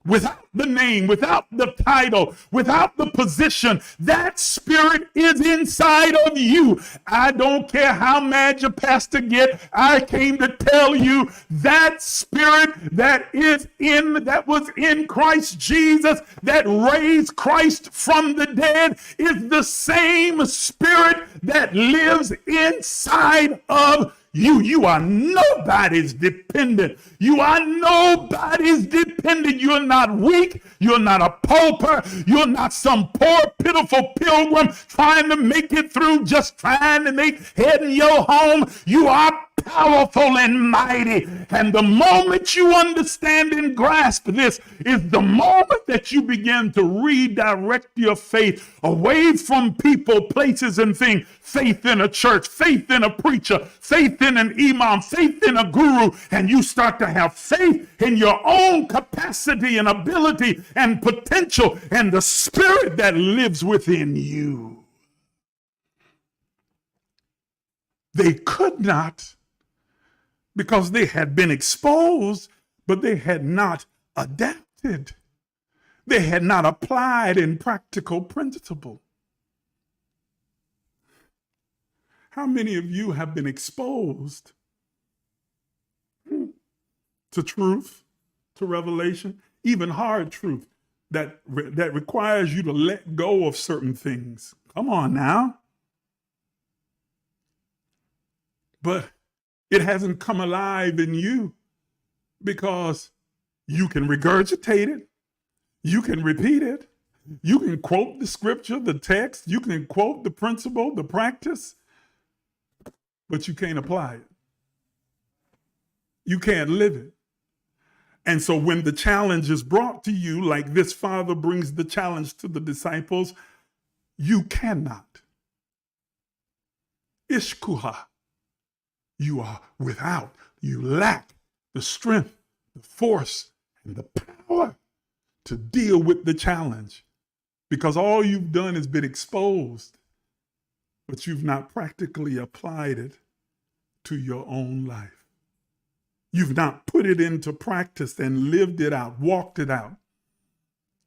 Without the name, without the title, without the position, that Spirit is inside of you. I don't care how mad your pastor get. I came to tell you that Spirit that was in Christ Jesus, that raised Christ from the dead, is the same Spirit that lives inside of you. You are nobody's dependent. You are nobody's dependent. You're not weak. You're not a pauper. You're not some poor, pitiful pilgrim trying to make it through, just trying to make head in your home. You are powerful and mighty. And the moment you understand and grasp this is the moment that you begin to redirect your faith away from people, places, and things. Faith in a church, faith in a preacher, faith in an imam, faith in a guru, and you start to have faith in your own capacity and ability and potential and the Spirit that lives within you. They could not, because they had been exposed, but they had not adapted. They had not applied in practical principle. How many of you have been exposed to truth, to revelation, even hard truth that requires you to let go of certain things? Come on now. But it hasn't come alive in you because you can regurgitate it. You can repeat it. You can quote the scripture, the text. You can quote the principle, the practice, but you can't apply it. You can't live it. And so when the challenge is brought to you, like this father brings the challenge to the disciples, you cannot. Ishkuha. You are without, you lack the strength, the force, and the power to deal with the challenge, because all you've done is been exposed, but you've not practically applied it to your own life. You've not put it into practice and lived it out, walked it out.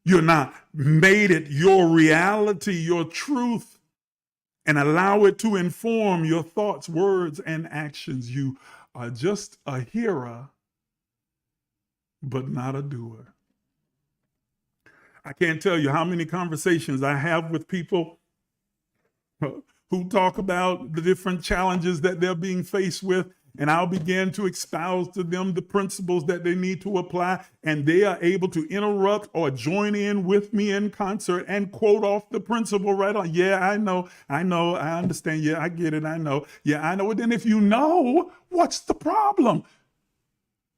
You're not made it your reality, your truth, and allow it to inform your thoughts, words, and actions. You are just a hearer but not a doer. I can't tell you how many conversations I have with people who talk about the different challenges that they're being faced with, and I'll begin to espouse to them the principles that they need to apply, and they are able to interrupt or join in with me in concert and quote off the principle right on. Yeah, I know, I understand. Yeah, I get it, I know. Yeah, I know. And then if you know, what's the problem?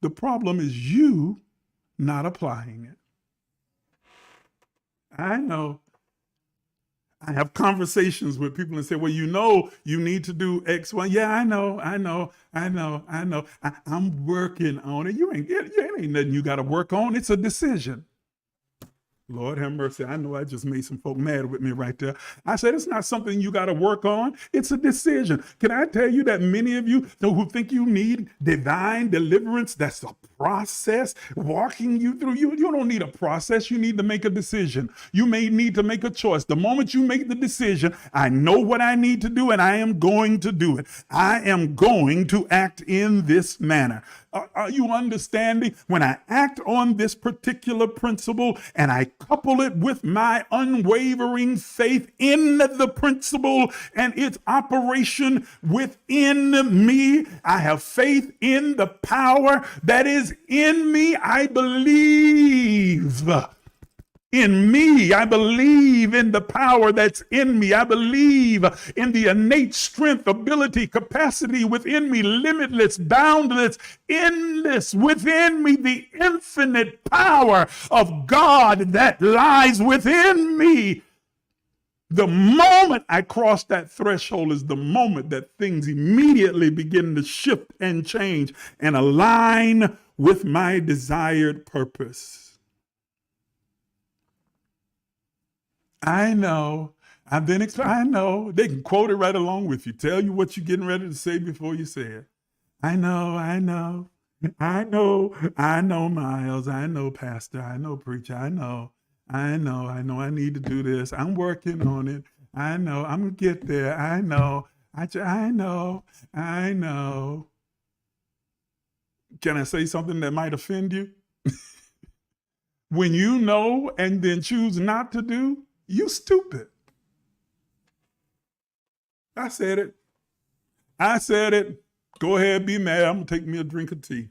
The problem is you not applying it. I know. I have conversations with people and say, well, you need to do X, Y. Yeah, I know. I'm working on it. It ain't nothing you got to work on. It's a decision. Lord have mercy. I know I just made some folk mad with me right there. I said, it's not something you got to work on. It's a decision. Can I tell you that many of you who think you need divine deliverance, that's a process walking you through. You don't need a process. You need to make a decision. You may need to make a choice. The moment you make the decision, I know what I need to do and I am going to do it. I am going to act in this manner. Are you understanding? When I act on this particular principle and I couple it with my unwavering faith in the principle and its operation within me, I have faith in the power that is in me. I believe in me. I believe in the power that's in me. I believe in the innate strength, ability, capacity within me, limitless, boundless, endless within me, the infinite power of God that lies within me. The moment I cross that threshold is the moment that things immediately begin to shift and change and align with my desired purpose. I know. I know. They can quote it right along with you. Tell you what you're getting ready to say before you say it. I know, Miles. I know, Pastor. I know, Preacher. I know. I need to do this. I'm working on it. I know. I'm going to get there. I know. I know. Can I say something that might offend you? When you know and then choose not to do, you stupid. I said it. Go ahead, be mad. I'm going to take me a drink of tea.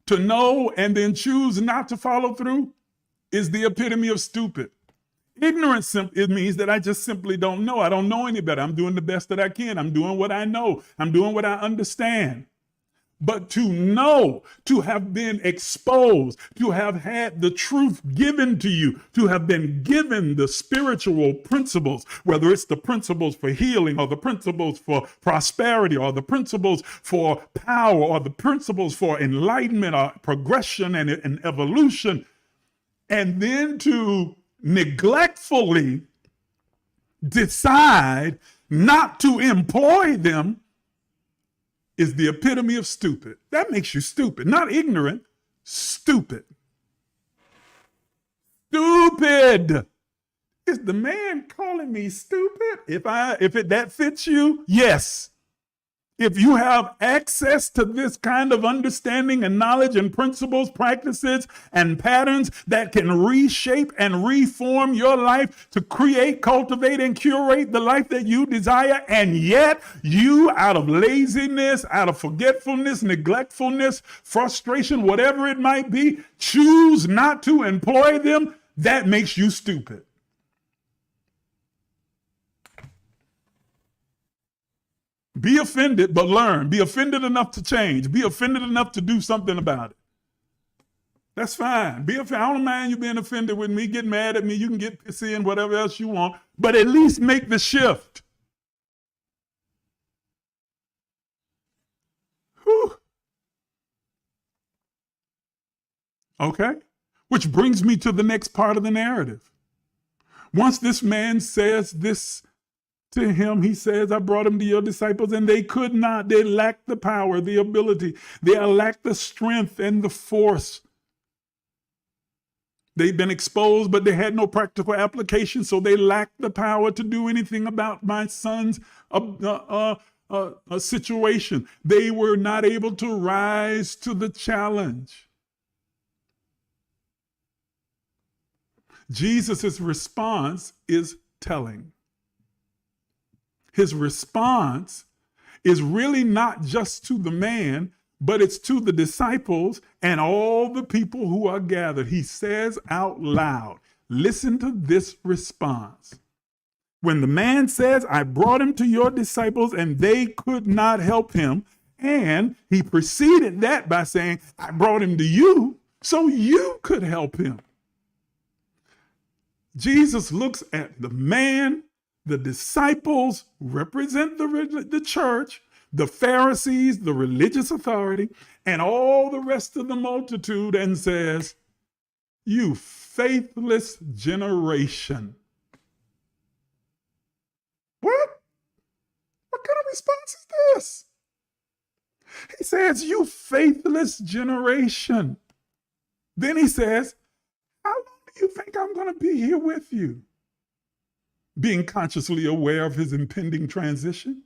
To know and then choose not to follow through is the epitome of stupid. Ignorance, it means that I just simply don't know. I don't know any better. I'm doing the best that I can. I'm doing what I know. I'm doing what I understand. But to know, to have been exposed, to have had the truth given to you, to have been given the spiritual principles, whether it's the principles for healing or the principles for prosperity or the principles for power or the principles for enlightenment or progression and evolution, and then to neglectfully decide not to employ them is the epitome of stupid. That makes you stupid, not ignorant, stupid. Stupid. Is the man calling me stupid? If that fits you, yes. If you have access to this kind of understanding and knowledge and principles, practices, and patterns that can reshape and reform your life to create, cultivate, and curate the life that you desire, and yet you, out of laziness, out of forgetfulness, neglectfulness, frustration, whatever it might be, choose not to employ them, that makes you stupid. Be offended, but learn. Be offended enough to change. Be offended enough to do something about it. That's fine. I don't mind you being offended with me. Get mad at me. You can get pissy and whatever else you want, but at least make the shift. Whew. Okay? Which brings me to the next part of the narrative. Once this man says this to him, he says, I brought him to your disciples, and they could not. They lacked the power, the ability. They lacked the strength and the force. They've been exposed, but they had no practical application, so they lacked the power to do anything about my son's a situation. They were not able to rise to the challenge. Jesus' response is telling. His response is really not just to the man, but it's to the disciples and all the people who are gathered. He says out loud, listen to this response. When the man says, I brought him to your disciples and they could not help him, and he preceded that by saying, I brought him to you so you could help him. Jesus looks at the man, the disciples represent the church, the Pharisees, the religious authority, and all the rest of the multitude and says, you faithless generation. What? What kind of response is this? He says, you faithless generation. Then he says, how long do you think I'm going to be here with you? Being consciously aware of his impending transition.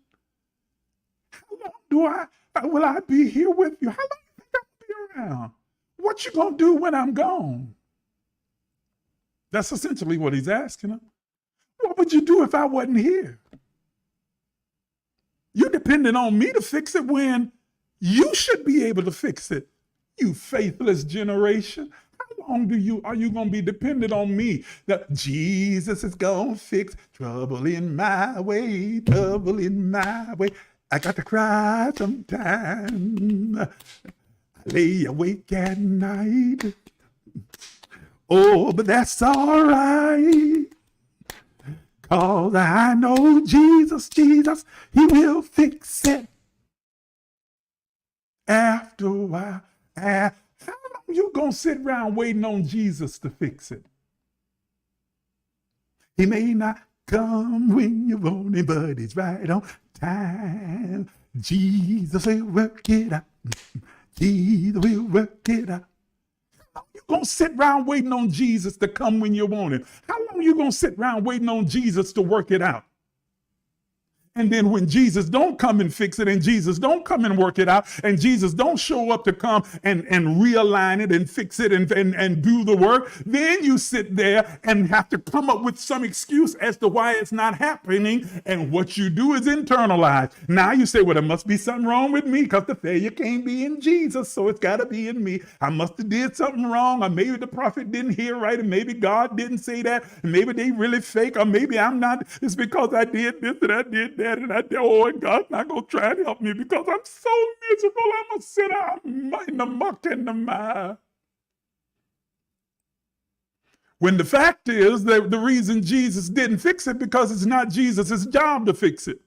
How long will I be here with you? How long do you think I'll be around? What you going to do when I'm gone? That's essentially what he's asking him. What would you do if I wasn't here? You're depending on me to fix it when you should be able to fix it. You faithless generation. How long are you going to be dependent on me that Jesus is going to fix trouble in my way, trouble in my way? I got to cry sometime. I lay awake at night. Oh, but that's all right. 'Cause I know Jesus, he will fix it. After a while, how long you gonna sit around waiting on Jesus to fix it? He may not come when you want him, but he's right on time. Jesus will work it out. Jesus will work it out. How long you gonna sit around waiting on Jesus to come when you want him? How long you gonna sit around waiting on Jesus to work it out? And then when Jesus don't come and fix it, and Jesus don't come and work it out, and Jesus don't show up to come and realign it and fix it and do the work, then you sit there and have to come up with some excuse as to why it's not happening. And what you do is internalize. Now you say, well, there must be something wrong with me because the failure can't be in Jesus, so it's got to be in me. I must have did something wrong, or maybe the prophet didn't hear right, and maybe God didn't say that, and maybe they really fake, or maybe I'm not. It's because I did this and I did that. And and God's not going to try and help me because I'm so miserable. I'm going to sit out in the muck and the mire. When the fact is that the reason Jesus didn't fix it because it's not Jesus' job to fix it.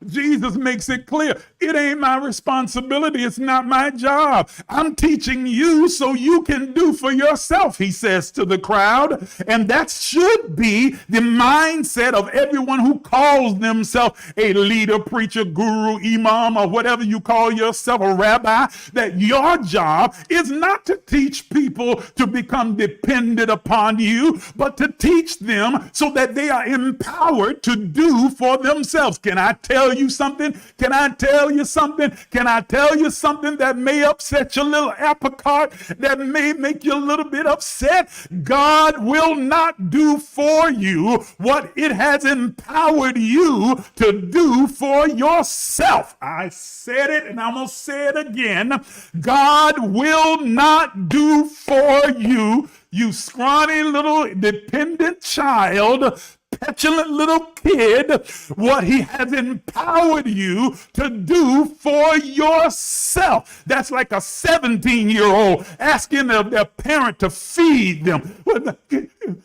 Jesus makes it clear. It ain't my responsibility. It's not my job. I'm teaching you so you can do for yourself, he says to the crowd. And that should be the mindset of everyone who calls themselves a leader, preacher, guru, imam, or whatever you call yourself, a rabbi, that your job is not to teach people to become dependent upon you, but to teach them so that they are empowered to do for themselves. Can I tell you something? Can I tell you something? Can I tell you something that may upset your little apple cart, that may make you a little bit upset? God will not do for you what it has empowered you to do for yourself. I said it and I'm going to say it again. God will not do for you, you scrawny little dependent child, petulant little kid, what he has empowered you to do for yourself. That's like a 17-year-old asking their parent to feed them.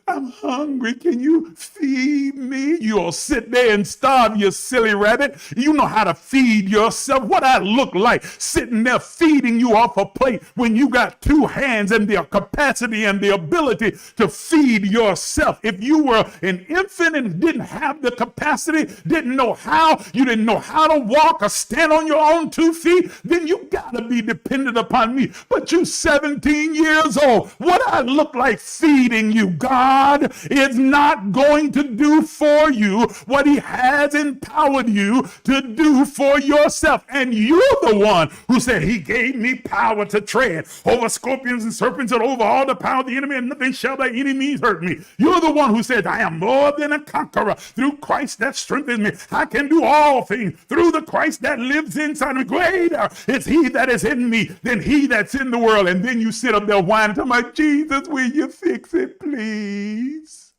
I'm hungry. Can you feed me? You'll sit there and starve, you silly rabbit. You know how to feed yourself. What I look like sitting there feeding you off a plate when you got two hands and the capacity and the ability to feed yourself. If you were an infant and didn't have the capacity, didn't know how, you didn't know how to walk or stand on your own 2 feet, then you gotta be dependent upon me. But you 17 years old, what I look like feeding you? God is not going to do for you what he has empowered you to do for yourself. And you're the one who said he gave me power to tread over scorpions and serpents and over all the power of the enemy, and nothing shall by any means hurt me. You're the one who said, I am more than a conqueror through Christ that strengthens me. I can do all things through the Christ that lives inside of me. Greater is he that is in me than he that's in the world. And then you sit up there whining to my Jesus, will you fix it, please?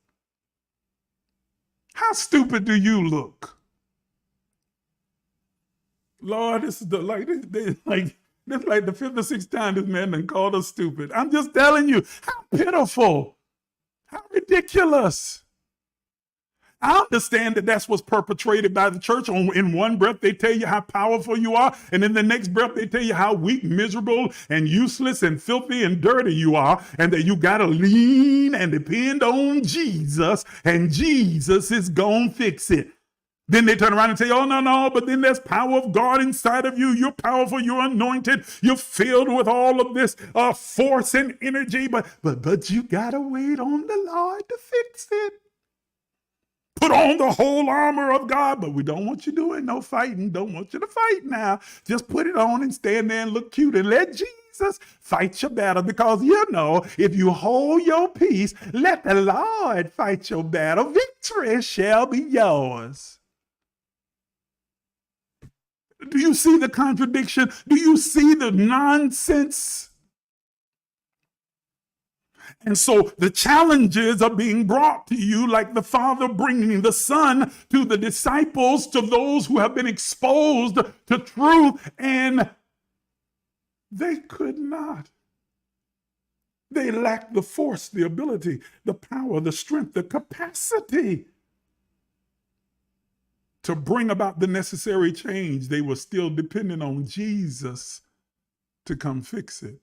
How stupid do you look? Lord, this is the this is like the 5th or 6th time this man done called us stupid. I'm just telling you, how pitiful, how ridiculous. I understand that that's what's perpetrated by the church. In one breath, they tell you how powerful you are. And in the next breath, they tell you how weak, miserable, and useless, and filthy, and dirty you are. And that you got to lean and depend on Jesus. And Jesus is going to fix it. Then they turn around and say, oh, no, but then there's power of God inside of you. You're powerful, you're anointed, you're filled with all of this force and energy. But you got to wait on the Lord to fix it. Put on the whole armor of God, but we don't want you doing no fighting. Don't want you to fight now. Just put it on and stand there and look cute and let Jesus fight your battle. Because you know, if you hold your peace, let the Lord fight your battle. Victory shall be yours. Do you see the contradiction? Do you see the nonsense? And so the challenges are being brought to you like the Father bringing the Son to the disciples, to those who have been exposed to truth, and they could not. They lacked the force, the ability, the power, the strength, the capacity to bring about the necessary change. They were still dependent on Jesus to come fix it.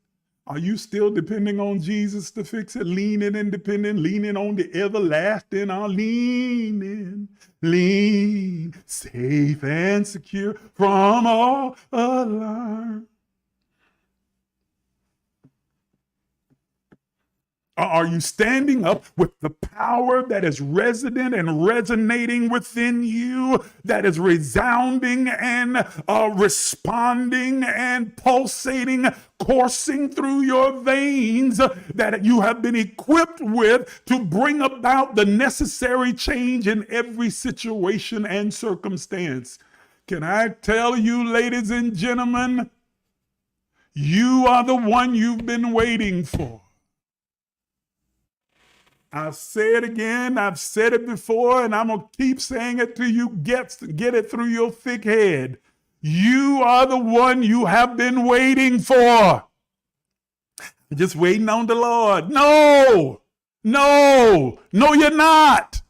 Are you still depending on Jesus to fix it? Leaning independent, leaning on the everlasting, lean, safe and secure from all alarm. Are you standing up with the power that is resident and resonating within you, that is resounding and responding and pulsating, coursing through your veins, that you have been equipped with to bring about the necessary change in every situation and circumstance? Can I tell you, ladies and gentlemen, you are the one you've been waiting for. I'll say it again, I've said it before, and I'm going to keep saying it till you get it through your thick head. You are the one you have been waiting for. Just waiting on the Lord. No, you're not.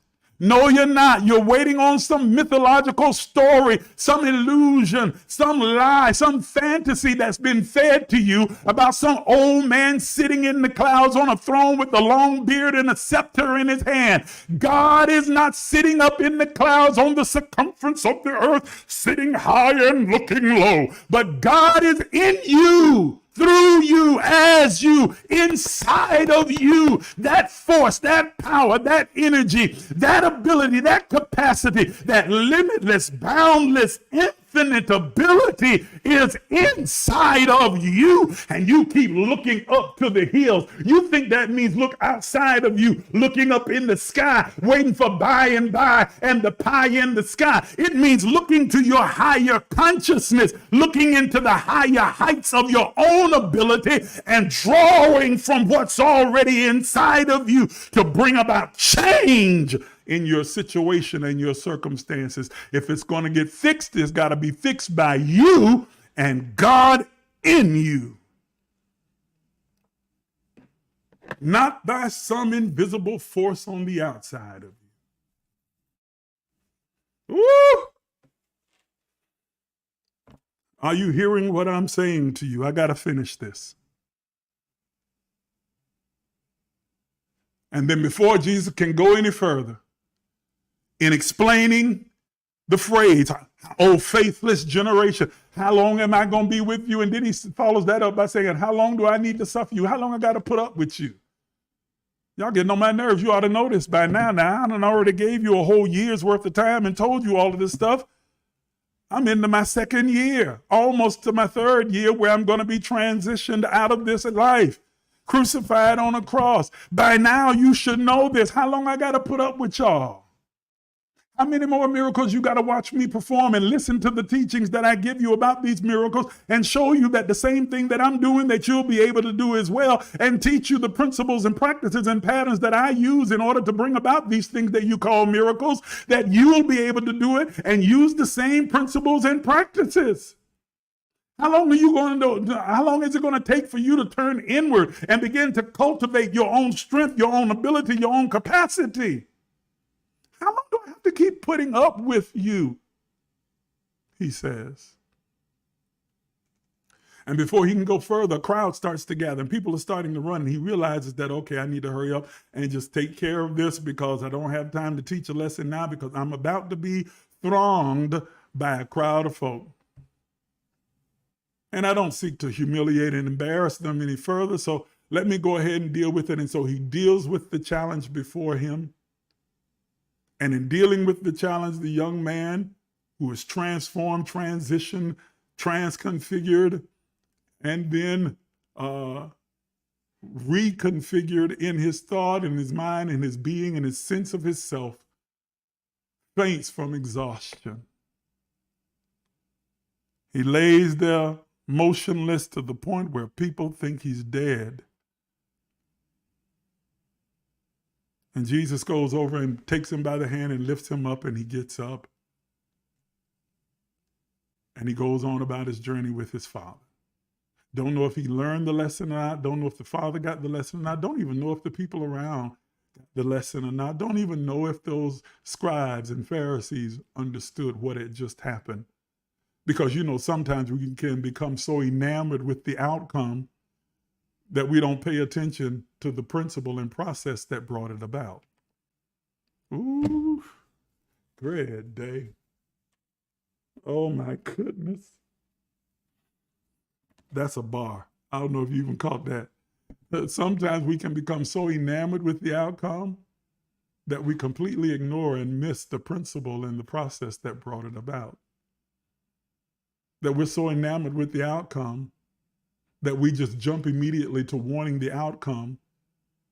No, you're not. You're waiting on some mythological story, some illusion, some lie, some fantasy that's been fed to you about some old man sitting in the clouds on a throne with a long beard and a scepter in his hand. God is not sitting up in the clouds on the circumference of the earth, sitting high and looking low. But God is in you, through you, as you, inside of you. That force, that power, that energy, that ability, that capacity, that limitless, boundless, infinite ability is inside of you. And you keep looking up to the hills. You think that means look outside of you, looking up in the sky, waiting for by and by and the pie in the sky. It means looking to your higher consciousness, looking into the higher heights of your own ability and drawing from what's already inside of you to bring about change in your situation and your circumstances. If it's going to get fixed, it's got to be fixed by you and God in you. Not by some invisible force on the outside of you. Woo! Are you hearing what I'm saying to you? I got to finish this. And then before Jesus can go any further, in explaining the phrase, "Oh, faithless generation, how long am I going to be with you?" And then he follows that up by saying, "How long do I need to suffer you? How long I got to put up with you?" Y'all getting on my nerves. You ought to know this by now. Now, I done already gave you a whole year's worth of time and told you all of this stuff. I'm into my second year, almost to my third year, where I'm going to be transitioned out of this life, crucified on a cross. By now, you should know this. How long I got to put up with y'all? How many more miracles you got to watch me perform and listen to the teachings that I give you about these miracles and show you that the same thing that I'm doing, that you'll be able to do as well, and teach you the principles and practices and patterns that I use in order to bring about these things that you call miracles, that you'll be able to do it and use the same principles and practices. How long are you going to do? How long is it going to take for you to turn inward and begin to cultivate your own strength, your own ability, your own capacity? How long do I have to keep putting up with you? He says. And before he can go further, a crowd starts to gather and people are starting to run. And he realizes that, okay, I need to hurry up and just take care of this because I don't have time to teach a lesson now because I'm about to be thronged by a crowd of folk. And I don't seek to humiliate and embarrass them any further. So let me go ahead and deal with it. And so he deals with the challenge before him. And in dealing with the challenge, the young man who is transformed, transitioned, transconfigured, and then reconfigured in his thought, in his mind, in his being, in his sense of his self, faints from exhaustion. He lays there motionless to the point where people think he's dead. And Jesus goes over and takes him by the hand and lifts him up, and he gets up. And he goes on about his journey with his Father. Don't know if he learned the lesson or not. Don't know if the Father got the lesson or not. Don't even know if the people around got the lesson or not. Don't even know if those scribes and Pharisees understood what had just happened. Because, you know, sometimes we can become so enamored with the outcome that we don't pay attention to the principle and process that brought it about. Ooh, great day. Oh my goodness. That's a bar. I don't know if you even caught that. Sometimes we can become so enamored with the outcome that we completely ignore and miss the principle and the process that brought it about. That we're so enamored with the outcome that we just jump immediately to wanting the outcome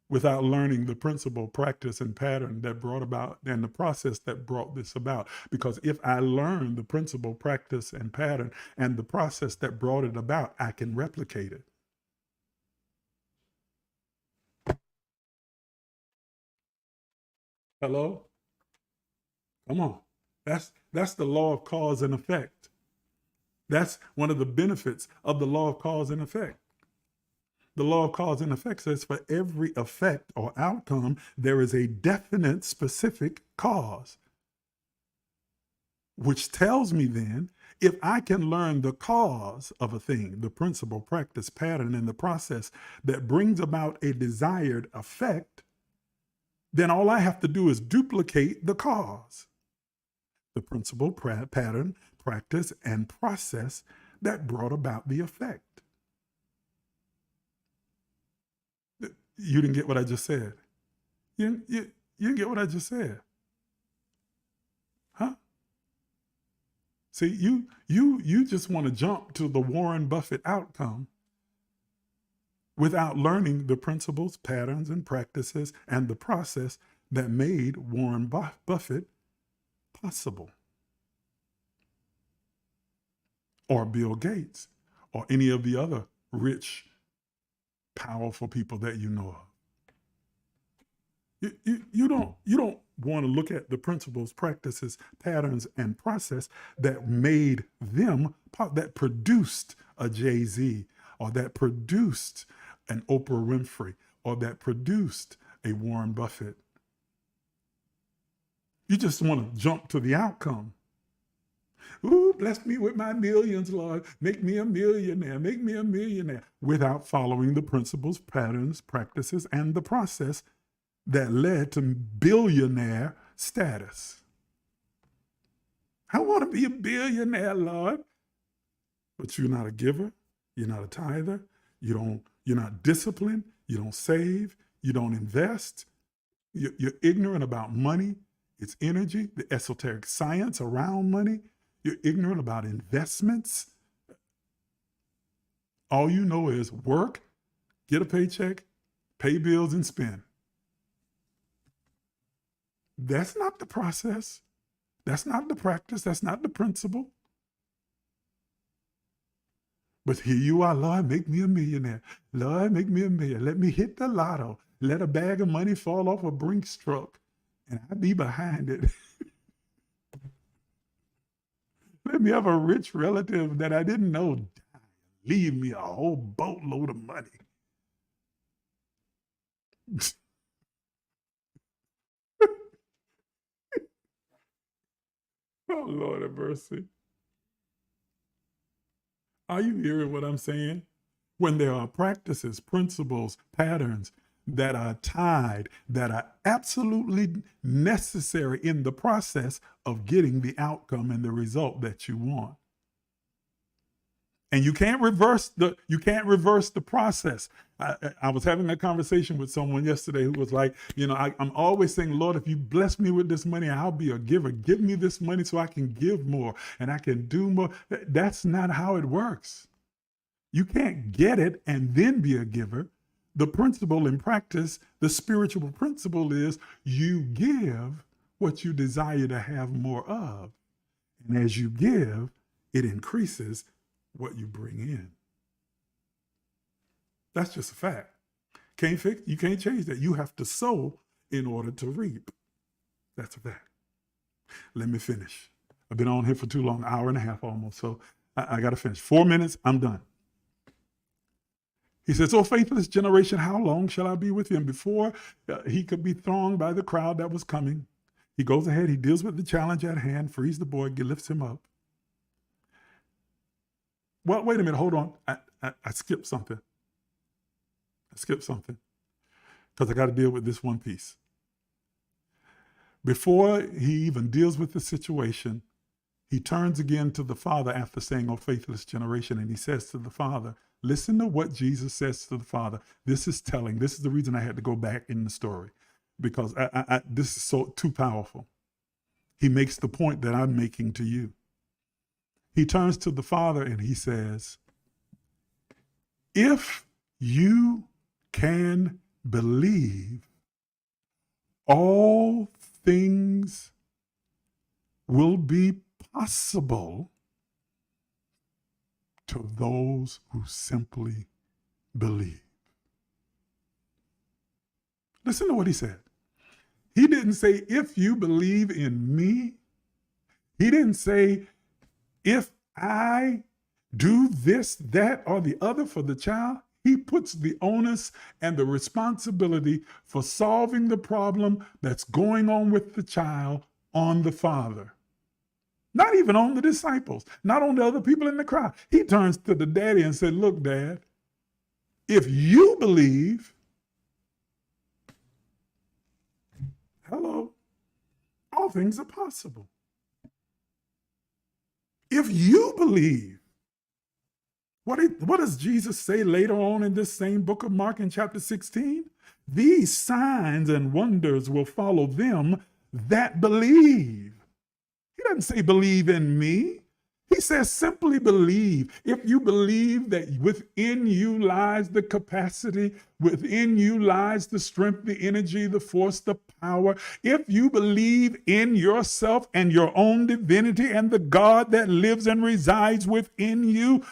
without learning the principle, practice, and pattern that brought about, and the process that brought this about. Because if I learn the principle, practice, and pattern, and the process that brought it about, I can replicate it. Hello? Come on. That's the law of cause and effect. That's one of the benefits of the law of cause and effect. The law of cause and effect says for every effect or outcome, there is a definite specific cause. Which tells me then, if I can learn the cause of a thing, the principle, practice, pattern, and the process that brings about a desired effect, then all I have to do is duplicate the cause. The principle, pattern, practice, and process that brought about the effect. You didn't get what I just said. You didn't get what I just said. Huh? See, you just want to jump to the Warren Buffett outcome without learning the principles, patterns, and practices and the process that made Warren Buffett possible. Or Bill Gates, or any of the other rich, powerful people that you know of. You don't want to look at the principles, practices, patterns, and process that made them, that produced a Jay-Z, or that produced an Oprah Winfrey, or that produced a Warren Buffett. You just want to jump to the outcome. Ooh, bless me with my millions, Lord. Make me a millionaire. Make me a millionaire. Without following the principles, patterns, practices, and the process that led to billionaire status. I want to be a billionaire, Lord. But you're not a giver. You're not a tither. You're not disciplined. You don't save. You don't invest. You're ignorant about money, its energy, the esoteric science around money. You're ignorant about investments. All you know is work, get a paycheck, pay bills, and spend. That's not the process. That's not the practice. That's not the principle. But here you are, Lord, make me a millionaire. Lord, make me a millionaire. Let me hit the lotto. Let a bag of money fall off a Brinks truck, and I'll be behind it. Let me have a rich relative that I didn't know die. Leave me a whole boatload of money. Oh, Lord have mercy. Are you hearing what I'm saying? When there are practices, principles, patterns that are tied, that are absolutely necessary in the process of getting the outcome and the result that you want. And you can't reverse the process. I was having a conversation with someone yesterday who was like, I'm always saying, Lord, if you bless me with this money, I'll be a giver. Give me this money so I can give more and I can do more. That's not how it works. You can't get it and then be a giver. The principle in practice, the spiritual principle is you give what you desire to have more of. And as you give, it increases what you bring in. That's just a fact. You can't change that. You have to sow in order to reap. That's a fact. Let me finish. I've been on here for too long, an hour and a half almost. So I got to finish. 4 minutes, I'm done. He says, "O faithless generation, how long shall I be with you?" And before he could be thronged by the crowd that was coming, he goes ahead, he deals with the challenge at hand, frees the boy, lifts him up. Well, wait a minute, hold on. I skipped something. Because I got to deal with this one piece. Before he even deals with the situation, he turns again to the father after saying, "O faithless generation," and he says to the father, listen to what Jesus says to the father. This is telling. This is the reason I had to go back in the story, because this is so too powerful. He makes the point that I'm making to you. He turns to the father and he says, "If you can believe, all things will be possible to those who simply believe." Listen to what he said. He didn't say, "If you believe in me." He didn't say, "If I do this, that, or the other for the child." He puts the onus and the responsibility for solving the problem that's going on with the child on the father. Not even on the disciples, not on the other people in the crowd. He turns to the daddy and said, "Look, Dad, if you believe," hello, all things are possible. If you believe. What does Jesus say later on in this same book of Mark in chapter 16? "These signs and wonders will follow them that believe." He doesn't say believe in me. He says simply believe. If you believe that within you lies the capacity, within you lies the strength, the energy, the force, the power, if you believe in yourself and your own divinity and the God that lives and resides within you,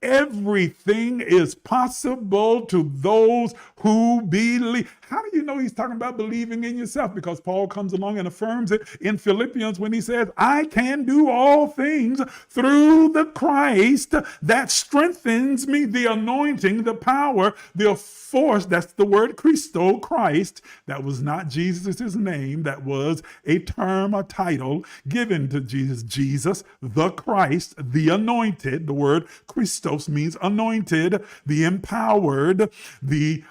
everything is possible to those who believe. How do you know he's talking about believing in yourself? Because Paul comes along and affirms it in Philippians when he says, "I can do all things through the Christ that strengthens me." The anointing, the power, the force, that's the word Christo, Christ. That was not Jesus' name. That was a term, a title given to Jesus. Jesus, the Christ, the anointed. The word Christos means anointed, the empowered, the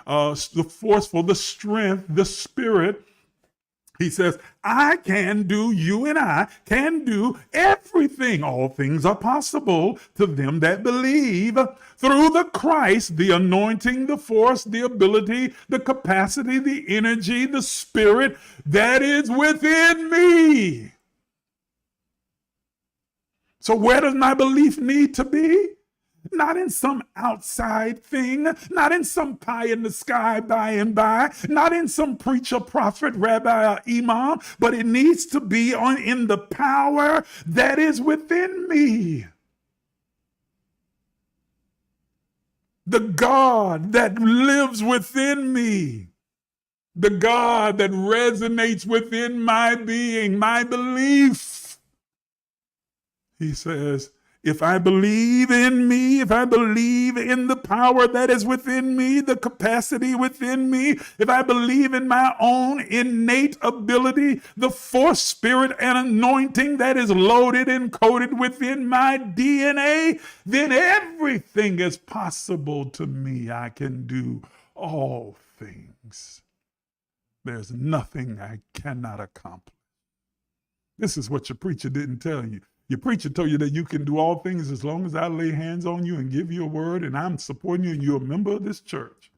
force for the strength, the spirit. He says, you and I can do everything. All things are possible to them that believe through the Christ, the anointing, the force, the ability, the capacity, the energy, the spirit that is within me. So where does my belief need to be? Not in some outside thing, not in some pie in the sky by and by, not in some preacher, prophet, rabbi, or imam, but it needs to be in the power that is within me. The God that lives within me. The God that resonates within my being, my belief. He says, if I believe in me, if I believe in the power that is within me, the capacity within me, if I believe in my own innate ability, the force, spirit, and anointing that is loaded and coded within my DNA, then everything is possible to me. I can do all things. There's nothing I cannot accomplish. This is what your preacher didn't tell you. Your preacher told you that you can do all things as long as I lay hands on you and give you a word and I'm supporting you and you're a member of this church.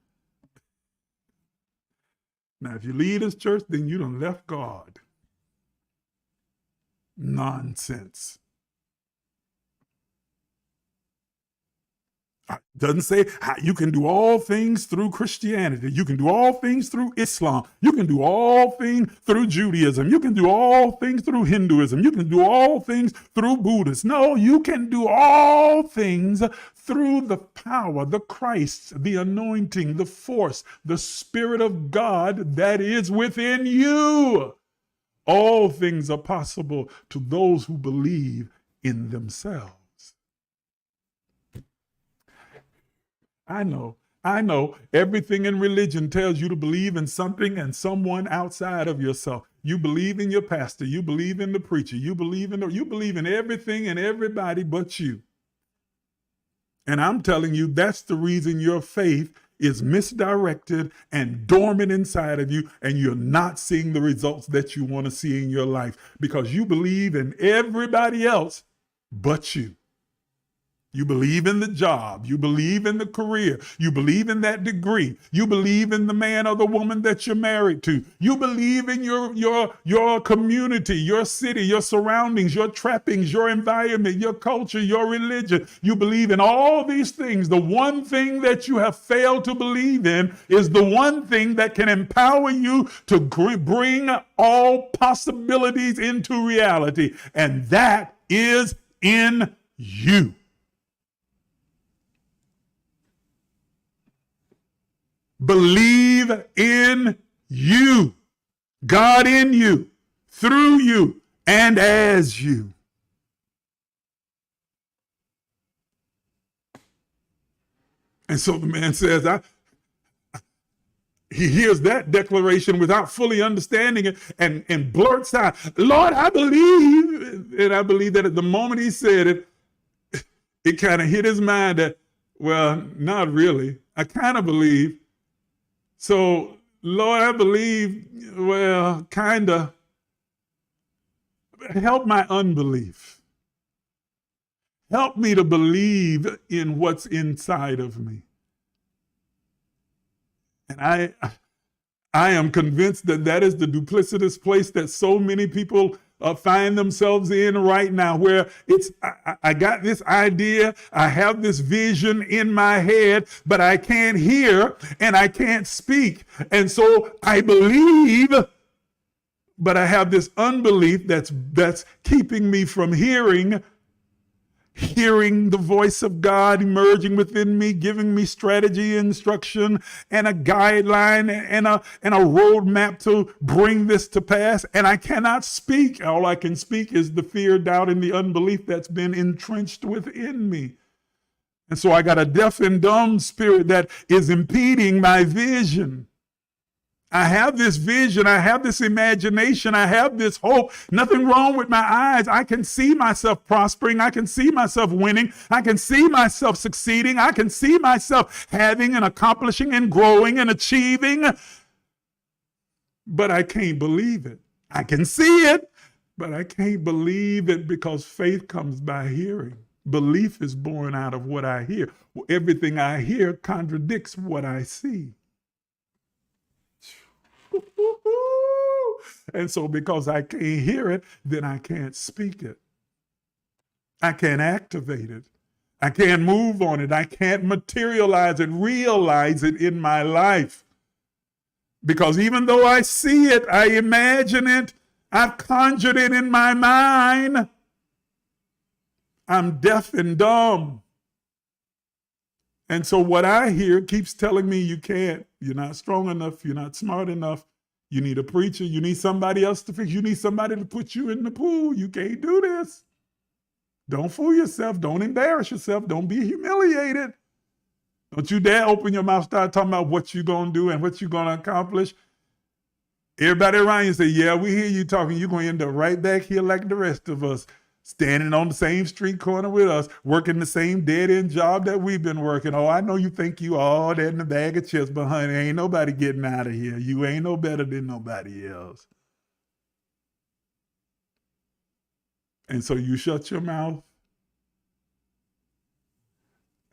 Now, if you leave this church, then you done left God. Nonsense. Doesn't say you can do all things through Christianity. You can do all things through Islam. You can do all things through Judaism. You can do all things through Hinduism. You can do all things through Buddhism. No, you can do all things through the power, the Christ, the anointing, the force, the Spirit of God that is within you. All things are possible to those who believe in themselves. I know. Everything in religion tells you to believe in something and someone outside of yourself. You believe in your pastor. You believe in the preacher. You believe in everything and everybody but you. And I'm telling you, that's the reason your faith is misdirected and dormant inside of you, and you're not seeing the results that you want to see in your life because you believe in everybody else but you. You believe in the job. You believe in the career. You believe in that degree. You believe in the man or the woman that you're married to. You believe in your community, your city, your surroundings, your trappings, your environment, your culture, your religion. You believe in all these things. The one thing that you have failed to believe in is the one thing that can empower you to bring all possibilities into reality, and that is in you. Believe in you, God in you, through you, and as you. And so the man says, he hears that declaration without fully understanding it and blurts out, Lord, I believe. And I believe that at the moment he said it, it kind of hit his mind that, well, not really. I kind of believe. So, Lord, I believe, well, kind of. Help my unbelief. Help me to believe in what's inside of me. And I am convinced that is the duplicitous place that so many people find themselves in right now, where I got this idea, I have this vision in my head, but I can't hear and I can't speak. And so I believe, but I have this unbelief that's keeping me from hearing the voice of God emerging within me, giving me strategy, instruction, and a guideline and a roadmap to bring this to pass. And I cannot speak. All I can speak is the fear, doubt, and the unbelief that's been entrenched within me. And so I got a deaf and dumb spirit that is impeding my vision. I have this vision, I have this imagination, I have this hope. Nothing wrong with my eyes. I can see myself prospering. I can see myself winning. I can see myself succeeding. I can see myself having and accomplishing and growing and achieving. But I can't believe it. I can see it, but I can't believe it because faith comes by hearing. Belief is born out of what I hear. Everything I hear contradicts what I see. And so because I can't hear it, then I can't speak it. I can't activate it. I can't move on it. I can't materialize it, realize it in my life. Because even though I see it, I imagine it, I've conjured it in my mind, I'm deaf and dumb. And so what I hear keeps telling me you can't. You're not strong enough. You're not smart enough. You need a preacher. You need somebody else to fix. You need somebody to put you in the pool. You can't do this. Don't fool yourself. Don't embarrass yourself. Don't be humiliated. Don't you dare open your mouth, start talking about what you're going to do and what you're going to accomplish. Everybody around you say, yeah, we hear you talking. You're going to end up right back here like the rest of us, standing on the same street corner with us, working the same dead-end job that we've been working. Oh, I know you think you all that in a bag of chips, but honey, ain't nobody getting out of here. You ain't no better than nobody else. And so you shut your mouth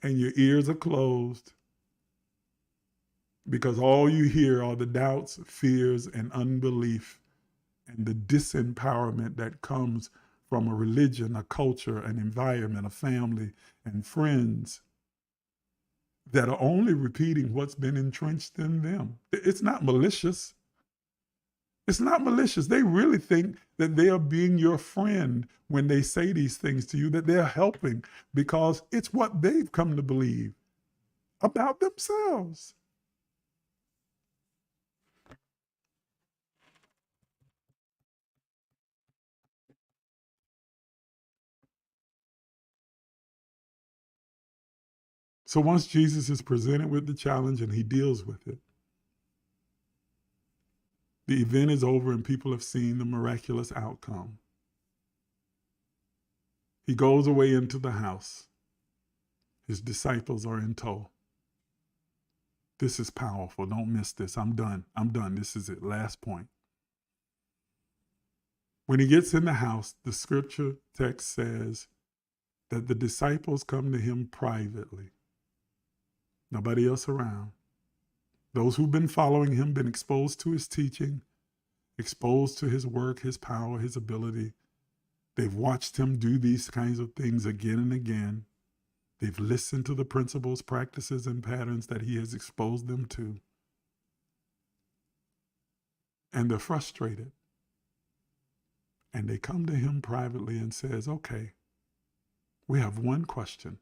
and your ears are closed because all you hear are the doubts, fears, and unbelief and the disempowerment that comes from a religion, a culture, an environment, a family, and friends that are only repeating what's been entrenched in them. It's not malicious. It's not malicious. They really think that they are being your friend when they say these things to you, that they're helping because it's what they've come to believe about themselves. So once Jesus is presented with the challenge and he deals with it, the event is over and people have seen the miraculous outcome. He goes away into the house. His disciples are in tow. This is powerful. Don't miss this. I'm done. This is it. Last point. When he gets in the house, the scripture text says that the disciples come to him privately. Nobody else around. Those who've been following him, been exposed to his teaching, exposed to his work, his power, his ability. They've watched him do these kinds of things again and again. They've listened to the principles, practices, and patterns that he has exposed them to. And they're frustrated. And they come to him privately and says, okay, we have one question.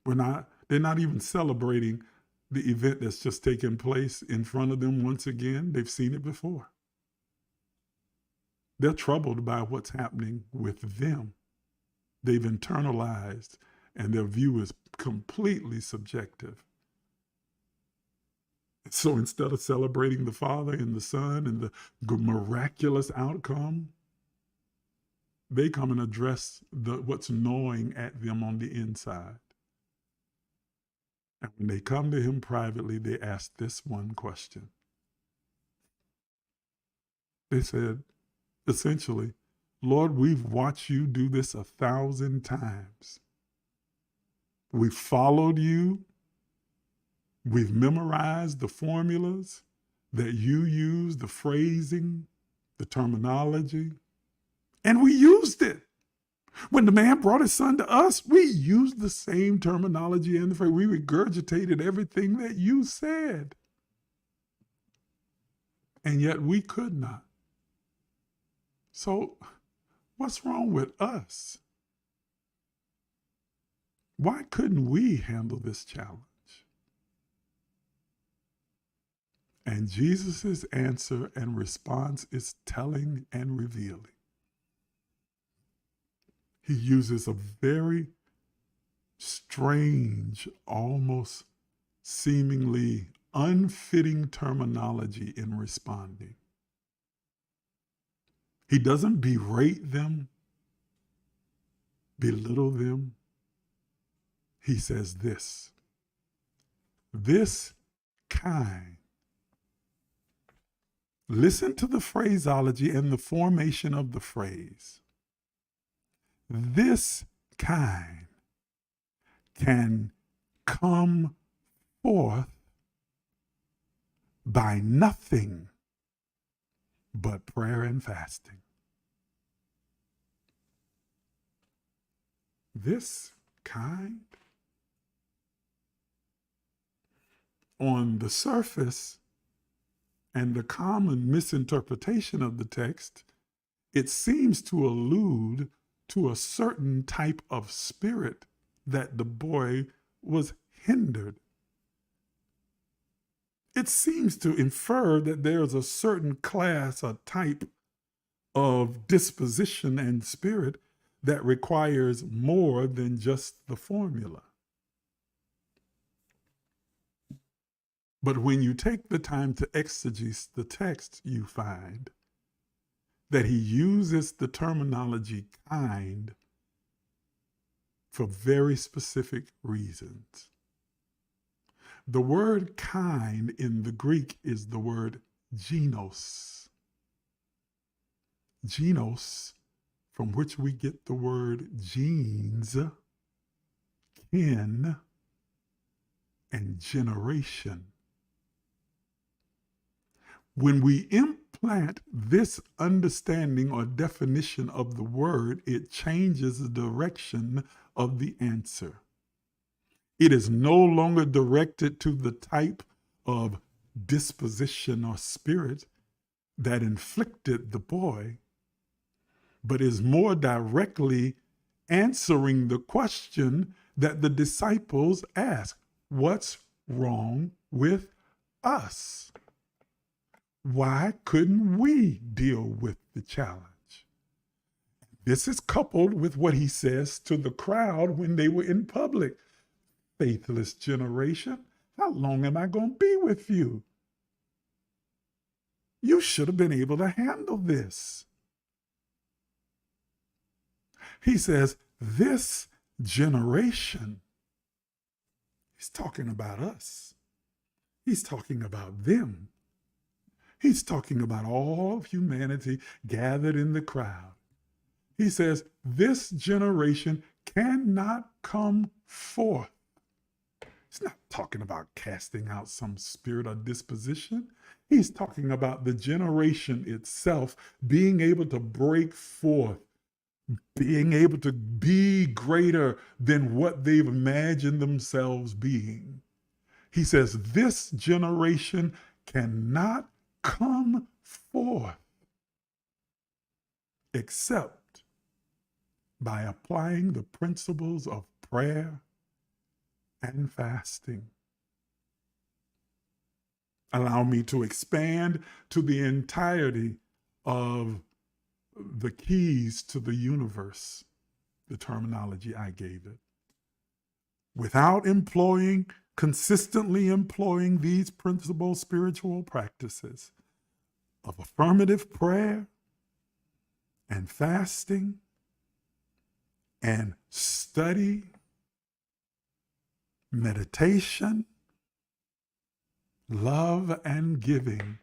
They're not even celebrating the event that's just taken place in front of them once again. They've seen it before. They're troubled by what's happening with them. They've internalized, and their view is completely subjective. So instead of celebrating the Father and the Son and the miraculous outcome, they come and address what's gnawing at them on the inside. And when they come to him privately, they ask this one question. They said, essentially, Lord, we've watched you do this 1,000 times. We've followed you. We've memorized the formulas that you use, the phrasing, the terminology, and we used it. When the man brought his son to us, we used the same terminology and the phrase. We regurgitated everything that you said. And yet we could not. So what's wrong with us? Why couldn't we handle this challenge? And Jesus' answer and response is telling and revealing. He uses a very strange, almost seemingly unfitting terminology in responding. He doesn't berate them, belittle them. He says this kind Listen to the phraseology and the formation of the phrase. This kind can come forth by nothing but prayer and fasting. This kind, on the surface and the common misinterpretation of the text, it seems to allude to a certain type of spirit that the boy was hindered. It seems to infer that there's a certain class, a type of disposition and spirit that requires more than just the formula. But when you take the time to exegese the text, you find that he uses the terminology kind for very specific reasons. The word kind in the Greek is the word genos. Genos, from which we get the word genes, kin, and generation. When we implant this understanding or definition of the word, it changes the direction of the answer. It is no longer directed to the type of disposition or spirit that inflicted the boy, but is more directly answering the question that the disciples asked: what's wrong with us? Why couldn't we deal with the challenge? This is coupled with what he says to the crowd when they were in public. Faithless generation, how long am I going to be with you? You should have been able to handle this. He says, this generation, he's talking about us. He's talking about them. He's talking about all of humanity gathered in the crowd. He says, this generation cannot come forth. He's not talking about casting out some spirit or disposition. He's talking about the generation itself being able to break forth, being able to be greater than what they've imagined themselves being. He says, this generation cannot come forth except by applying the principles of prayer and fasting. Allow me to expand to the entirety of the keys to the universe, the terminology I gave it. Without consistently employing these principal spiritual practices of affirmative prayer and fasting and study, meditation, love, and giving,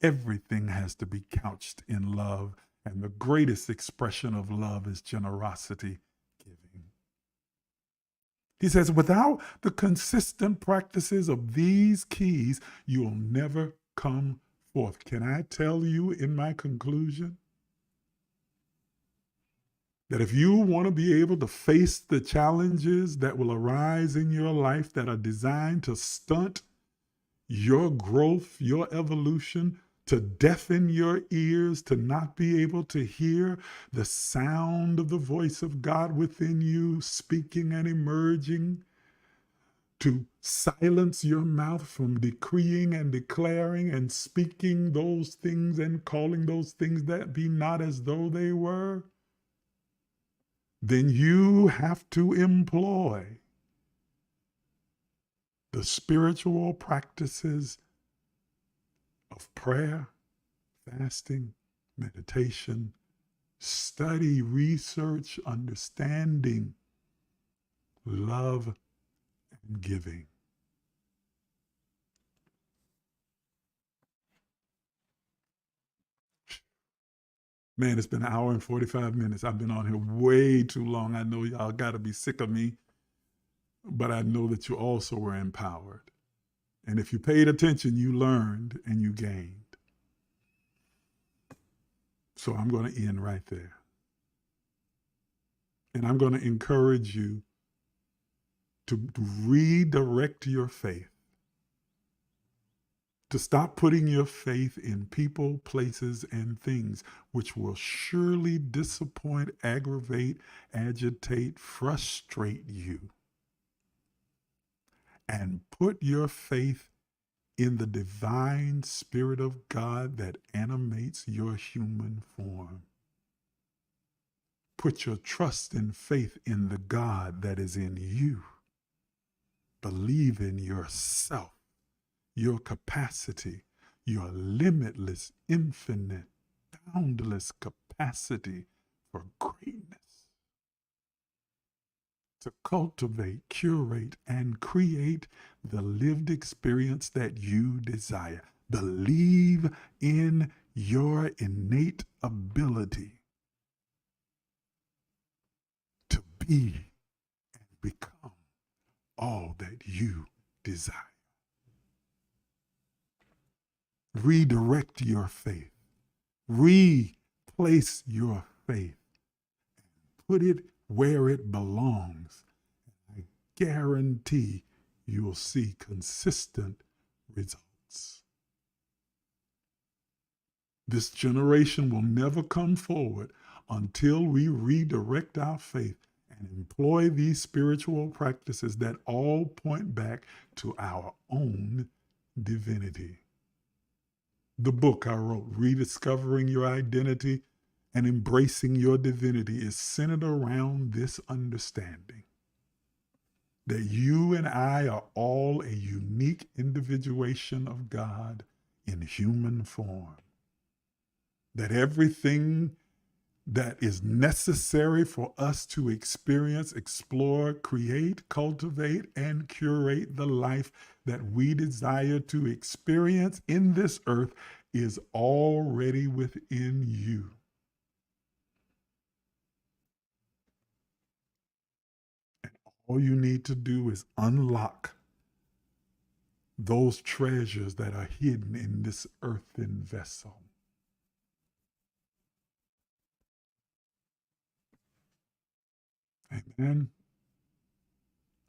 everything has to be couched in love. And the greatest expression of love is generosity giving. He says, without the consistent practices of these keys, you'll never come forth. Can I tell you in my conclusion that if you want to be able to face the challenges that will arise in your life that are designed to stunt your growth, your evolution, to deafen your ears, to not be able to hear the sound of the voice of God within you, speaking and emerging, to silence your mouth from decreeing and declaring and speaking those things and calling those things that be not as though they were, then you have to employ the spiritual practices of prayer, fasting, meditation, study, research, understanding, love, and giving. Man, it's been an hour and 45 minutes. I've been on here way too long. I know y'all got to be sick of me, but I know that you also were empowered. And if you paid attention, you learned and you gained. So I'm going to end right there. And I'm going to encourage you to redirect your faith, to stop putting your faith in people, places, and things, which will surely disappoint, aggravate, agitate, frustrate you. And put your faith in the divine Spirit of God that animates your human form. Put your trust and faith in the God that is in you. Believe in yourself, your capacity, your limitless, infinite, boundless capacity for greatness. To cultivate, curate, and create the lived experience that you desire. Believe in your innate ability to be and become all that you desire. Redirect your faith. Replace your faith. Put it where it belongs. I guarantee you will see consistent results. This generation will never come forward until we redirect our faith and employ these spiritual practices that all point back to our own divinity. The book I wrote, Rediscovering Your Identity and Embracing Your Divinity, is centered around this understanding that you and I are all a unique individuation of God in human form. That everything that is necessary for us to experience, explore, create, cultivate, and curate the life that we desire to experience in this earth is already within you. And all you need to do is unlock those treasures that are hidden in this earthen vessel. Amen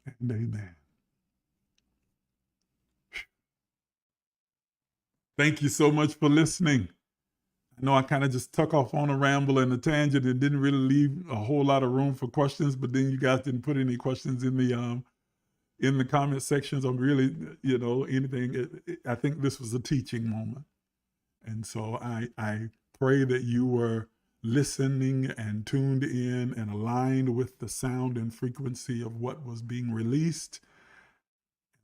and amen. Thank you so much for listening. I know I kind of just took off on a ramble and a tangent and didn't really leave a whole lot of room for questions, but then you guys didn't put any questions in the comment sections on really, anything. I think this was a teaching moment. And so I pray that you were listening and tuned in and aligned with the sound and frequency of what was being released,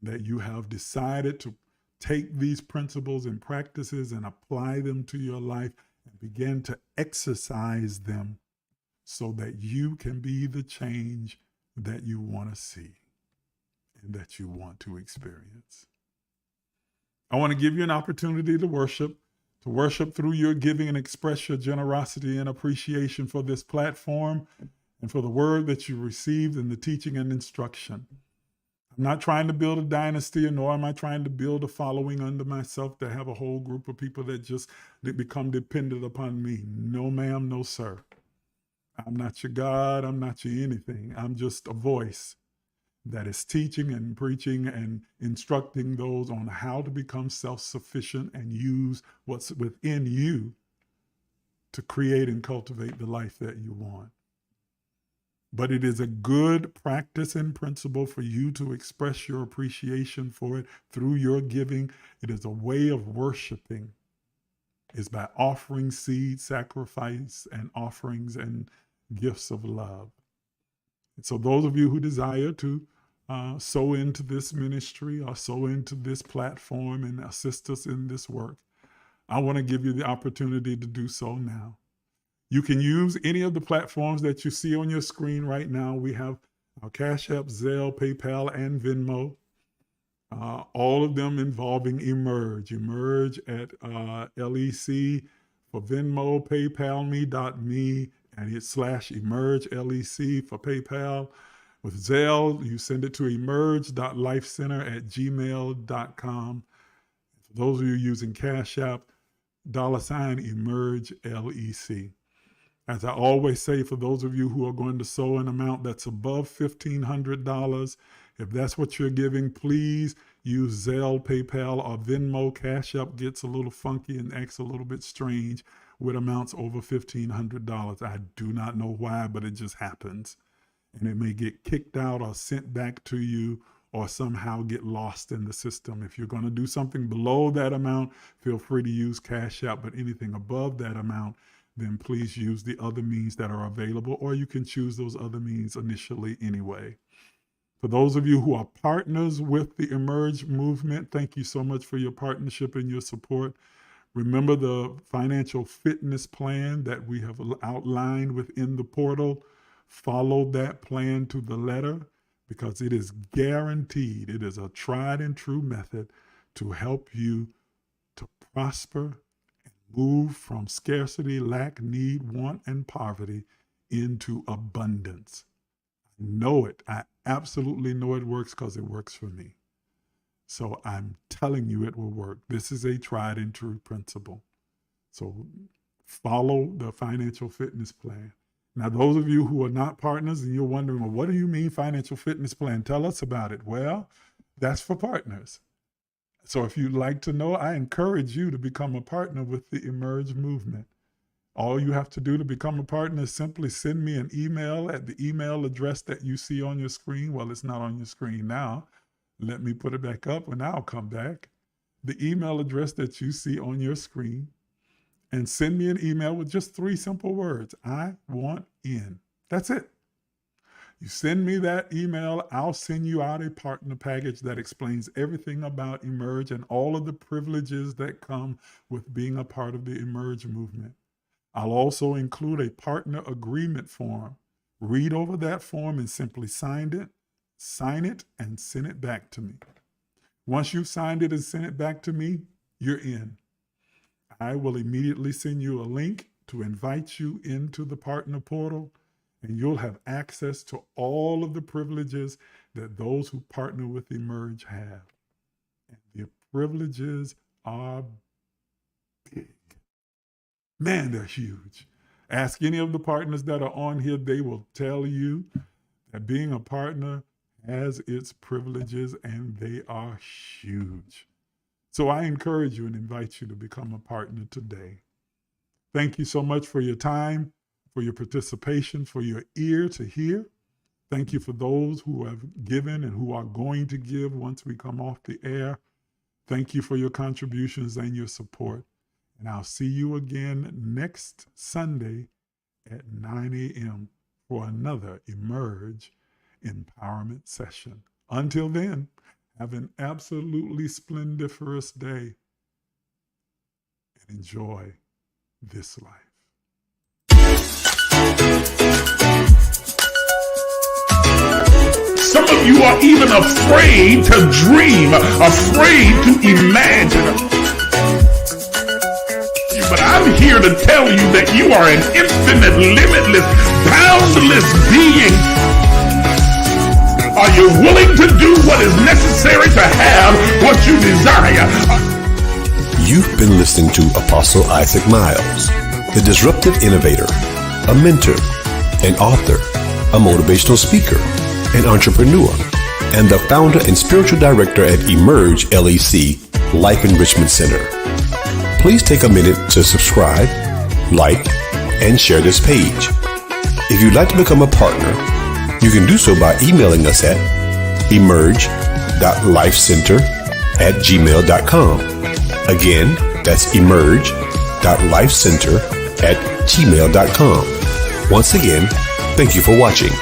that you have decided to take these principles and practices and apply them to your life and begin to exercise them so that you can be the change that you want to see and that you want to experience. I want to give you an opportunity to worship through your giving and express your generosity and appreciation for this platform and for the word that you received in the teaching and instruction. I'm not trying to build a dynasty, nor am I trying to build a following under myself to have a whole group of people that become dependent upon me. No, ma'am, no, sir. I'm not your God. I'm not your anything. I'm just a voice that is teaching and preaching and instructing those on how to become self-sufficient and use what's within you to create and cultivate the life that you want. But it is a good practice and principle for you to express your appreciation for it through your giving. It is a way of worshiping. It's by offering seed, sacrifice, and offerings and gifts of love. And so those of you who desire to sow into this ministry or sow into this platform and assist us in this work, I want to give you the opportunity to do so now. You can use any of the platforms that you see on your screen right now. We have our Cashapp, Zelle, PayPal, and Venmo. All of them involving Emerge at LEC for Venmo, PayPal.me /emergelec for PayPal. With Zelle, you send it to emerge.lifecenter@gmail.com. For those of you using Cashapp, $emergelec. As I always say, for those of you who are going to sow an amount that's above $1,500, if that's what you're giving, please use Zelle, PayPal, or Venmo. Cashapp gets a little funky and acts a little bit strange with amounts over $1,500. I do not know why, but it just happens. And it may get kicked out or sent back to you or somehow get lost in the system. If you're going to do something below that amount, feel free to use Cashapp, but anything above that amount, then please use the other means that are available, or you can choose those other means initially anyway. For those of you who are partners with the Emerge movement, thank you so much for your partnership and your support. Remember the financial fitness plan that we have outlined within the portal. Follow that plan to the letter, because it is guaranteed. It is a tried and true method to help you to prosper and move from scarcity, lack, need, want, and poverty into abundance. I know it. I absolutely know it works because it works for me. So I'm telling you it will work. This is a tried and true principle. So follow the financial fitness plan. Now, those of you who are not partners and you're wondering, well, what do you mean financial fitness plan? Tell us about it. Well, that's for partners. So if you'd like to know, I encourage you to become a partner with the Emerge movement. All you have to do to become a partner is simply send me an email at the email address that you see on your screen. Well, it's not on your screen now. Let me put it back up and I'll come back. The email address that you see on your screen, and send me an email with just 3 simple words. I want in. That's it. You send me that email, I'll send you out a partner package that explains everything about Emerge and all of the privileges that come with being a part of the Emerge movement. I'll also include a partner agreement form. Read over that form and simply sign it, and send it back to me. Once you've signed it and sent it back to me, you're in. I will immediately send you a link to invite you into the partner portal, and you'll have access to all of the privileges that those who partner with Emerge have. And the privileges are big. Man, they're huge. Ask any of the partners that are on here, they will tell you that being a partner has its privileges, and they are huge. So I encourage you and invite you to become a partner today. Thank you so much for your time, for your participation, for your ear to hear. Thank you for those who have given and who are going to give once we come off the air. Thank you for your contributions and your support. And I'll see you again next Sunday at 9 a.m. for another Emerge Empowerment session. Until then, have an absolutely splendiferous day and enjoy this life. Some of you are even afraid to dream, afraid to imagine. But I'm here to tell you that you are an infinite, limitless, boundless being. Are you willing to do what is necessary to have what you desire? You've been listening to Apostle Isaac Miles, the disruptive innovator, a mentor, an author, a motivational speaker, an entrepreneur, and the founder and spiritual director at emergelec Life Enrichment Center. Please take a minute to subscribe, like, and share this page. If you'd like to become a partner, you can do so by emailing us at emerge.lifecenter@gmail.com. Again, that's emerge.lifecenter@gmail.com. Once again, thank you for watching.